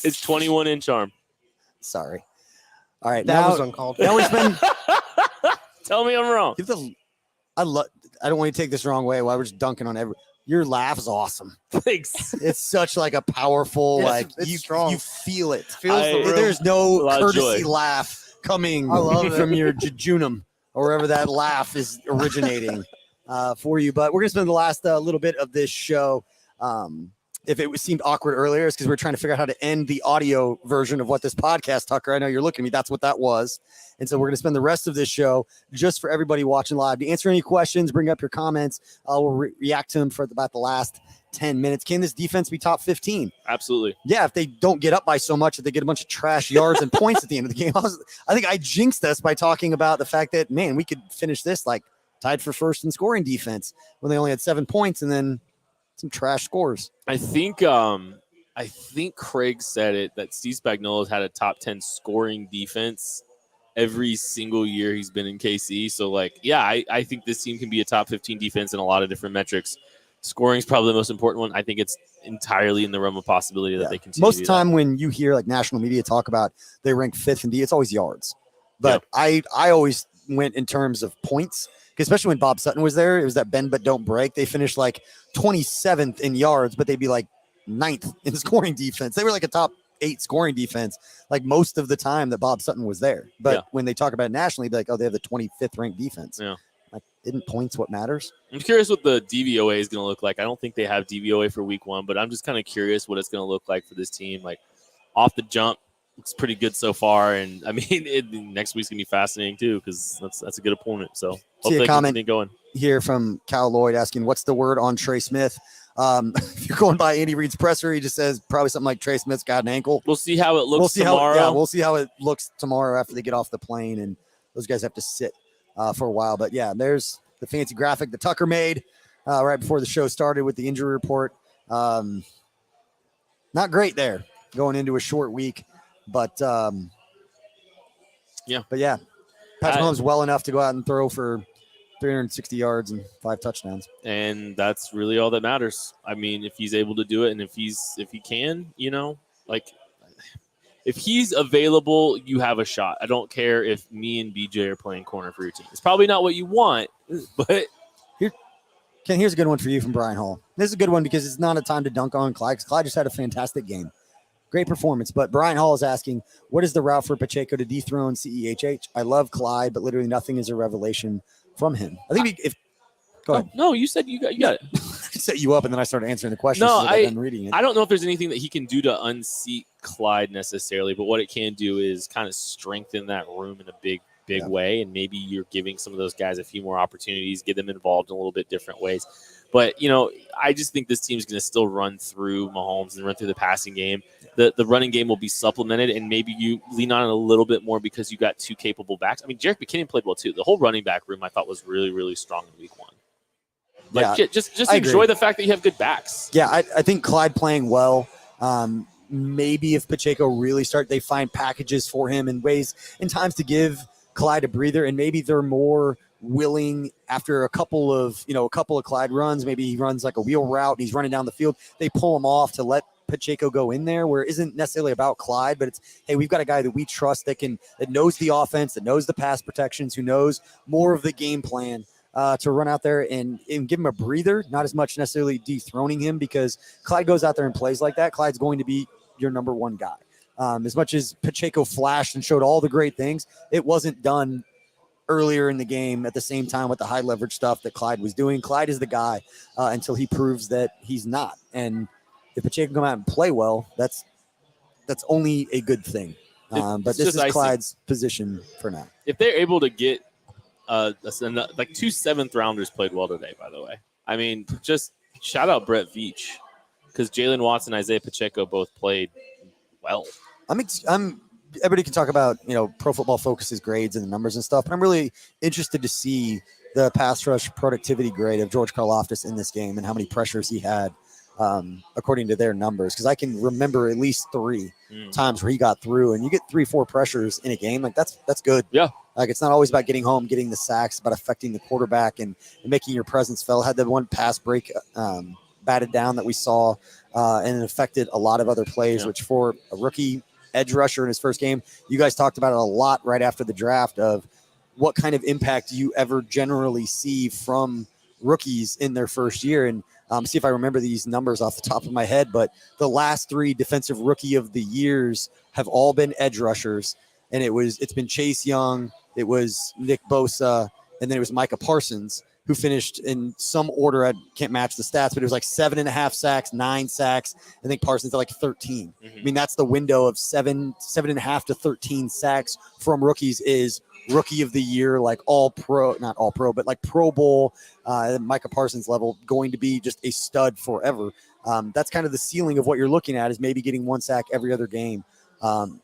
it's 21-inch arm. Sorry. All right. That was uncalled. Now we spend. Tell me I'm wrong. I don't want you to take this the wrong way. While we're just dunking on your laugh is awesome. Thanks. It's such like a powerful, it's strong. You feel it. There's no courtesy laugh coming from your jejunum or wherever that laugh is originating for you. But we're gonna spend the last little bit of this show if it seemed awkward earlier, it's because we're trying to figure out how to end the audio version of what this podcast, Tucker. I know you're looking at me. That's what that was. And so we're going to spend the rest of this show just for everybody watching live to answer any questions, bring up your comments. We'll react to them for about the last 10 minutes. Can this defense be top 15? Absolutely. Yeah, if they don't get up by so much that they get a bunch of trash yards and points at the end of the game. I think I jinxed us by talking about the fact that, man, we could finish this like tied for first in scoring defense when they only had 7 points and then some trash scores. I think Craig said it that Steve Spagnuolo's had a top 10 scoring defense every single year he's been in KC. So, like, yeah, I think this team can be a top 15 defense in a lot of different metrics. Scoring is probably the most important one. I think it's entirely in the realm of possibility that they continue. Most of the time when you hear like national media talk about they rank 5th in D, it's always yards. But I always went in terms of points, especially when Bob Sutton was there. It was that bend but don't break. They finished like 27th in yards, but they'd be like 9th in scoring defense. They were like a top 8 scoring defense like most of the time that Bob Sutton was there. But when they talk about it nationally, they're like, oh, they have the 25th ranked defense. Yeah. Like, isn't points what matters? I'm curious what the DVOA is going to look like. I don't think they have DVOA for week 1, but I'm just kind of curious what it's going to look like for this team. Like, off the jump, looks pretty good so far. And I mean, next week's going to be fascinating too, because that's a good opponent. So see a comment going here from Cal Lloyd asking, what's the word on Trey Smith? If you're going by Andy Reid's presser, he just says probably something like Trey Smith's got an ankle. We'll see how it looks tomorrow. We'll see how it looks tomorrow after they get off the plane, and those guys have to sit for a while. But yeah, there's the fancy graphic that Tucker made right before the show started with the injury report. Not great there going into a short week, but Patrick Mahomes well enough to go out and throw for 360 yards and 5 touchdowns. And that's really all that matters. I mean, if he's able to do it, and if he can, like, if he's available, you have a shot. I don't care if me and BJ are playing corner for your team. It's probably not what you want, but Ken, here's a good one for you from Brian Hall. This is a good one because it's not a time to dunk on Clyde. Clyde just had a fantastic game. Great performance. But Brian Hall is asking, what is the route for Pacheco to dethrone CEHH? I love Clyde, but literally nothing is a revelation from him. I think go ahead. No, you said you got it. I set you up and then I started answering the questions. No, I'm reading it. I don't know if there's anything that he can do to unseat Clyde necessarily, but what it can do is kind of strengthen that room in a big way. And maybe you're giving some of those guys a few more opportunities, get them involved in a little bit different ways. But, I just think this team's going to still run through Mahomes and run through the passing game. The running game will be supplemented, and maybe you lean on it a little bit more because you got 2 capable backs. I mean, Jerick McKinnon played well too. The whole running back room I thought was really, really strong in week 1. Like, just enjoy the fact that you have good backs. Yeah, I think Clyde playing well. Maybe if Pacheco really they find packages for him in ways and times to give Clyde a breather, and maybe they're more willing after a couple of Clyde runs. Maybe he runs like a wheel route and he's running down the field. They pull him off to let Pacheco go in there, where it isn't necessarily about Clyde, but it's, hey, we've got a guy that we trust that knows the offense, that knows the pass protections, who knows more of the game plan to run out there and give him a breather, not as much necessarily dethroning him, because Clyde goes out there and plays like that. Clyde's going to be your number 1 guy. As much as Pacheco flashed and showed all the great things, it wasn't done earlier in the game at the same time with the high leverage stuff that Clyde was doing. Clyde is the guy until he proves that he's not. And if Pacheco can come out and play well, that's only a good thing. But this is Clyde's position for now. If they're able to get like 2 7th rounders played well today, by the way. I mean, just shout out Brett Veach, because Jaylen Watson and Isaiah Pacheco both played well. Everybody can talk about, Pro Football Focus's grades and the numbers and stuff, but I'm really interested to see the pass rush productivity grade of George Karlaftis in this game and how many pressures he had according to their numbers, because I can remember at least 3 times where he got through, and you get 3-4 pressures in a game, like that's good. Yeah. Like, it's not always about getting home, getting the sacks, but affecting the quarterback and making your presence felt. Had that one pass break batted down that we saw, and it affected a lot of other plays, which for a rookie edge rusher in his first game, you guys talked about it a lot right after the draft of what kind of impact you ever generally see from rookies in their first year. And see if I remember these numbers off the top of my head, but the last 3 defensive rookie of the years have all been edge rushers. And it's been Chase Young, it was Nick Bosa, and then it was Micah Parsons. who finished in some order. I can't match the stats, but it was like 7.5 sacks, 9 sacks. I think Parsons had like 13. I mean, that's the window of 7.5 to 13 sacks from rookies is rookie of the year, like not all pro, but like Pro Bowl, Micah Parsons level, going to be just a stud forever. That's kind of the ceiling of what you're looking at, is maybe getting 1 sack every other game.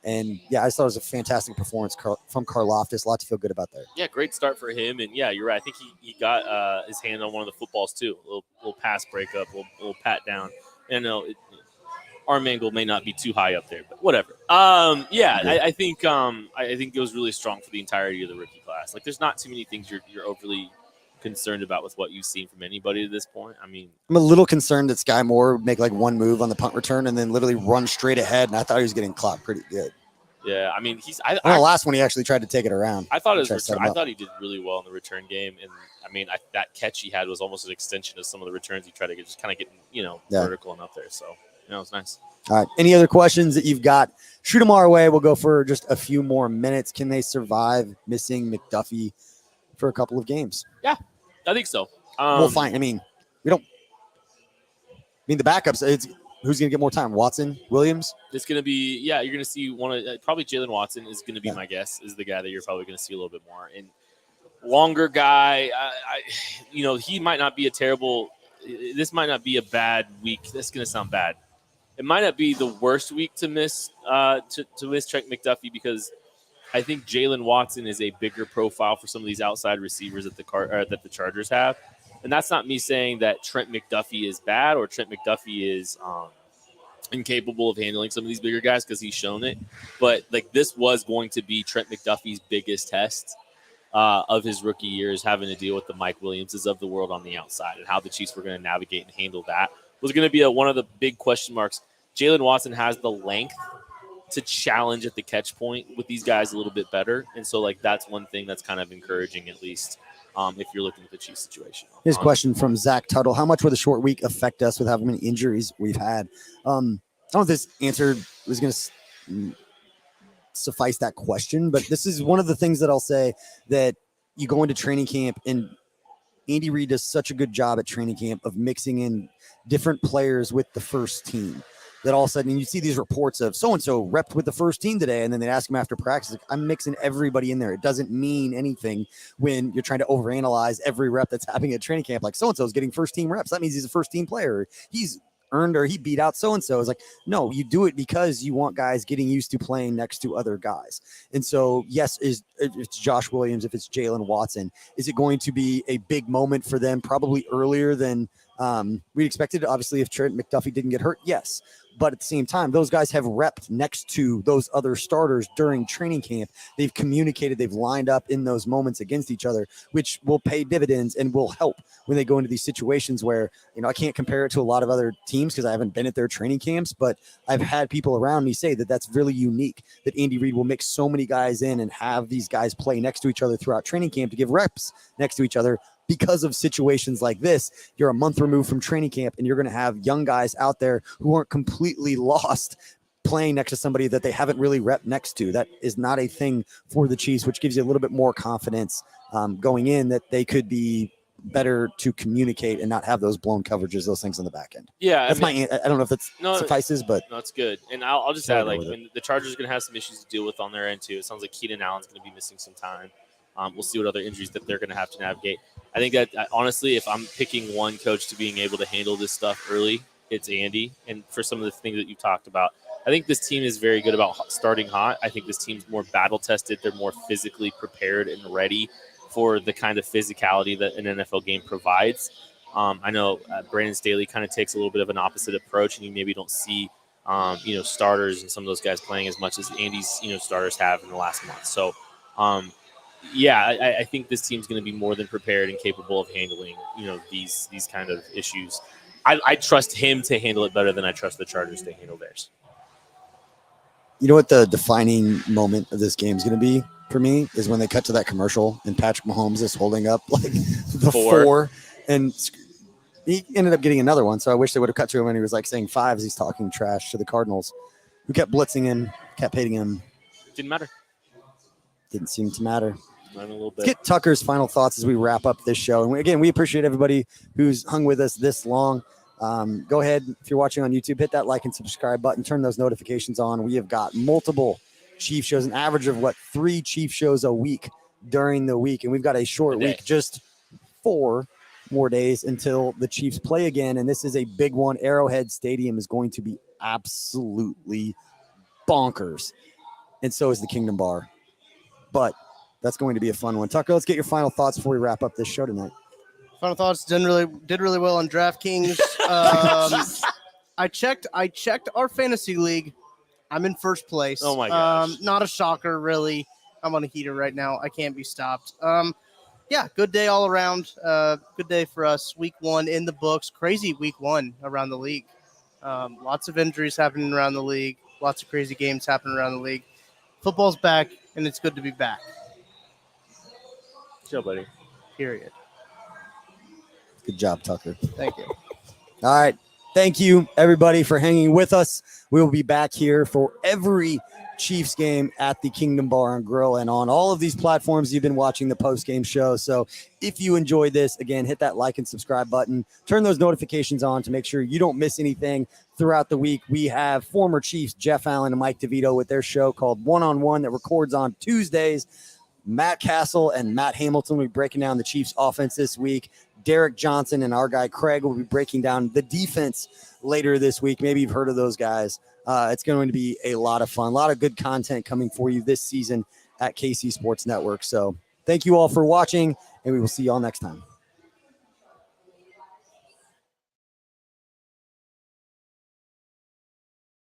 And yeah, I just thought it was a fantastic performance from Karlaftis. A lot to feel good about there. Yeah, great start for him. And yeah, you're right. I think he got his hand on one of the footballs too. A little pass breakup, a little pat down. And arm angle may not be too high up there, but whatever. I think it was really strong for the entirety of the rookie class. Like, there's not too many things you're overly concerned about with what you've seen from anybody at this point. I mean, I'm a little concerned that Sky Moore would make like one move on the punt return and then literally run straight ahead, and I thought he was getting clocked pretty good. Yeah, I mean, the last one he actually tried to take it around. I thought he did really well in the return game, and I mean, that catch he had was almost an extension of some of the returns he tried to get, just kind of getting vertical and up there. So it was nice. All right. Any other questions that you've got? Shoot them our way. We'll go for just a few more minutes. Can they survive missing McDuffie for a couple of games? Yeah, I think so. We'll find. I mean, the backups. It's who's going to get more time? Watson, Williams. It's going to be you're going to see one of probably Jaylen Watson is going to be my guess, is the guy that you're probably going to see a little bit more. And longer guy, he might not be a terrible. This might not be a bad week. That's going to sound bad. It might not be the worst week to miss Trent McDuffie, because I think Jaylen Watson is a bigger profile for some of these outside receivers that the Chargers have. And that's not me saying that Trent McDuffie is bad or Trent McDuffie is incapable of handling some of these bigger guys, because he's shown it. But like, this was going to be Trent McDuffie's biggest test of his rookie years, having to deal with the Mike Williamses of the world on the outside, and how the Chiefs were going to navigate and handle that was going to be one of the big question marks. Jaylen Watson has the length to challenge at the catch point with these guys a little bit better. And so, like, that's one thing that's kind of encouraging, at least if you're looking at the Chiefs situation. Here's a question from Zach Tuttle. How much will the short week affect us with how many injuries we've had? I don't know if this answer was going to suffice that question, but this is one of the things that I'll say, that you go into training camp, and Andy Reid does such a good job at training camp of mixing in different players with the first team, that all of a sudden you see these reports of so-and-so repped with the first team today, and then they ask him after practice, like, I'm mixing everybody in there. It doesn't mean anything when you're trying to overanalyze every rep that's happening at training camp. Like, so-and-so is getting first team reps. That means he's a first team player. He's earned, or he beat out so-and-so. It's like, no, you do it because you want guys getting used to playing next to other guys. And so, yes, if it's Josh Williams, if it's Jaylen Watson, is it going to be a big moment for them? Probably earlier than we expected. Obviously, if Trent McDuffie didn't get hurt, yes. But at the same time, those guys have repped next to those other starters during training camp. They've communicated, they've lined up in those moments against each other, which will pay dividends and will help when they go into these situations where, I can't compare it to a lot of other teams because I haven't been at their training camps, but I've had people around me say that that's really unique, that Andy Reid will mix so many guys in and have these guys play next to each other throughout training camp to give reps next to each other. Because of situations like this, you're a month removed from training camp, and you're going to have young guys out there who aren't completely lost playing next to somebody that they haven't really repped next to. That is not a thing for the Chiefs, which gives you a little bit more confidence going in that they could be better to communicate and not have those blown coverages, those things on the back end. Yeah, that's I don't know if that suffices, but no, it's good. And I'll just add, like, when the Chargers are going to have some issues to deal with on their end too. It sounds like Keenan Allen's going to be missing some time. We'll see what other injuries that they're going to have to navigate. I think that, honestly, if I'm picking one coach to being able to handle this stuff early, it's Andy. And for some of the things that you talked about, I think this team is very good about starting hot. I think this team's more battle-tested. They're more physically prepared and ready for the kind of physicality that an NFL game provides. I know Brandon Staley kind of takes a little bit of an opposite approach, and you maybe don't see starters and some of those guys playing as much as Andy's starters have in the last month. So, I think this team's going to be more than prepared and capable of handling, these kind of issues. I trust him to handle it better than I trust the Chargers to handle theirs. You know what the defining moment of this game is going to be for me is when they cut to that commercial and Patrick Mahomes is holding up like the four, and he ended up getting another one. So I wish they would have cut to him when he was like saying 5 as he's talking trash to the Cardinals, who kept blitzing him, kept hitting him. Didn't matter. Didn't seem to matter. a little bit. Let's get Tucker's final thoughts as we wrap up this show. And again, we appreciate everybody who's hung with us this long. Go ahead, if you're watching on YouTube, hit that like and subscribe button, turn those notifications on. We have got multiple Chief shows, an average of 3 Chief shows a week during the week. And we've got a short week, just 4 more days until the Chiefs play again. And this is a big one. Arrowhead Stadium is going to be absolutely bonkers. And so is the Kingdom Bar. But that's going to be a fun one. Tucker, let's get your final thoughts before we wrap up this show tonight. Final thoughts, did really well on DraftKings. I checked our fantasy league. I'm in first place. Oh my gosh. Not a shocker, really. I'm on a heater right now. I can't be stopped. Yeah, good day all around. Good day for us. Week 1 in the books. Crazy week 1 around the league. Lots of injuries happening around the league. Lots of crazy games happening around the league. Football's back, and it's good to be back. Chill, buddy. Period. Good job, Tucker. Thank you. All right. Thank you, everybody, for hanging with us. We will be back here for every Chiefs game at the Kingdom Bar and Grill and on all of these platforms you've been watching the post-game show. So if you enjoyed this, again, hit that like and subscribe button. Turn those notifications on to make sure you don't miss anything throughout the week. We have former Chiefs Jeff Allen and Mike DeVito with their show called One-on-One that records on Tuesdays. Matt Castle and Matt Hamilton will be breaking down the Chiefs offense this week. Derek Johnson and our guy Craig will be breaking down the defense later this week. Maybe you've heard of those guys. It's going to be a lot of fun, a lot of good content coming for you this season at KC Sports Network. So thank you all for watching, and we will see you all next time.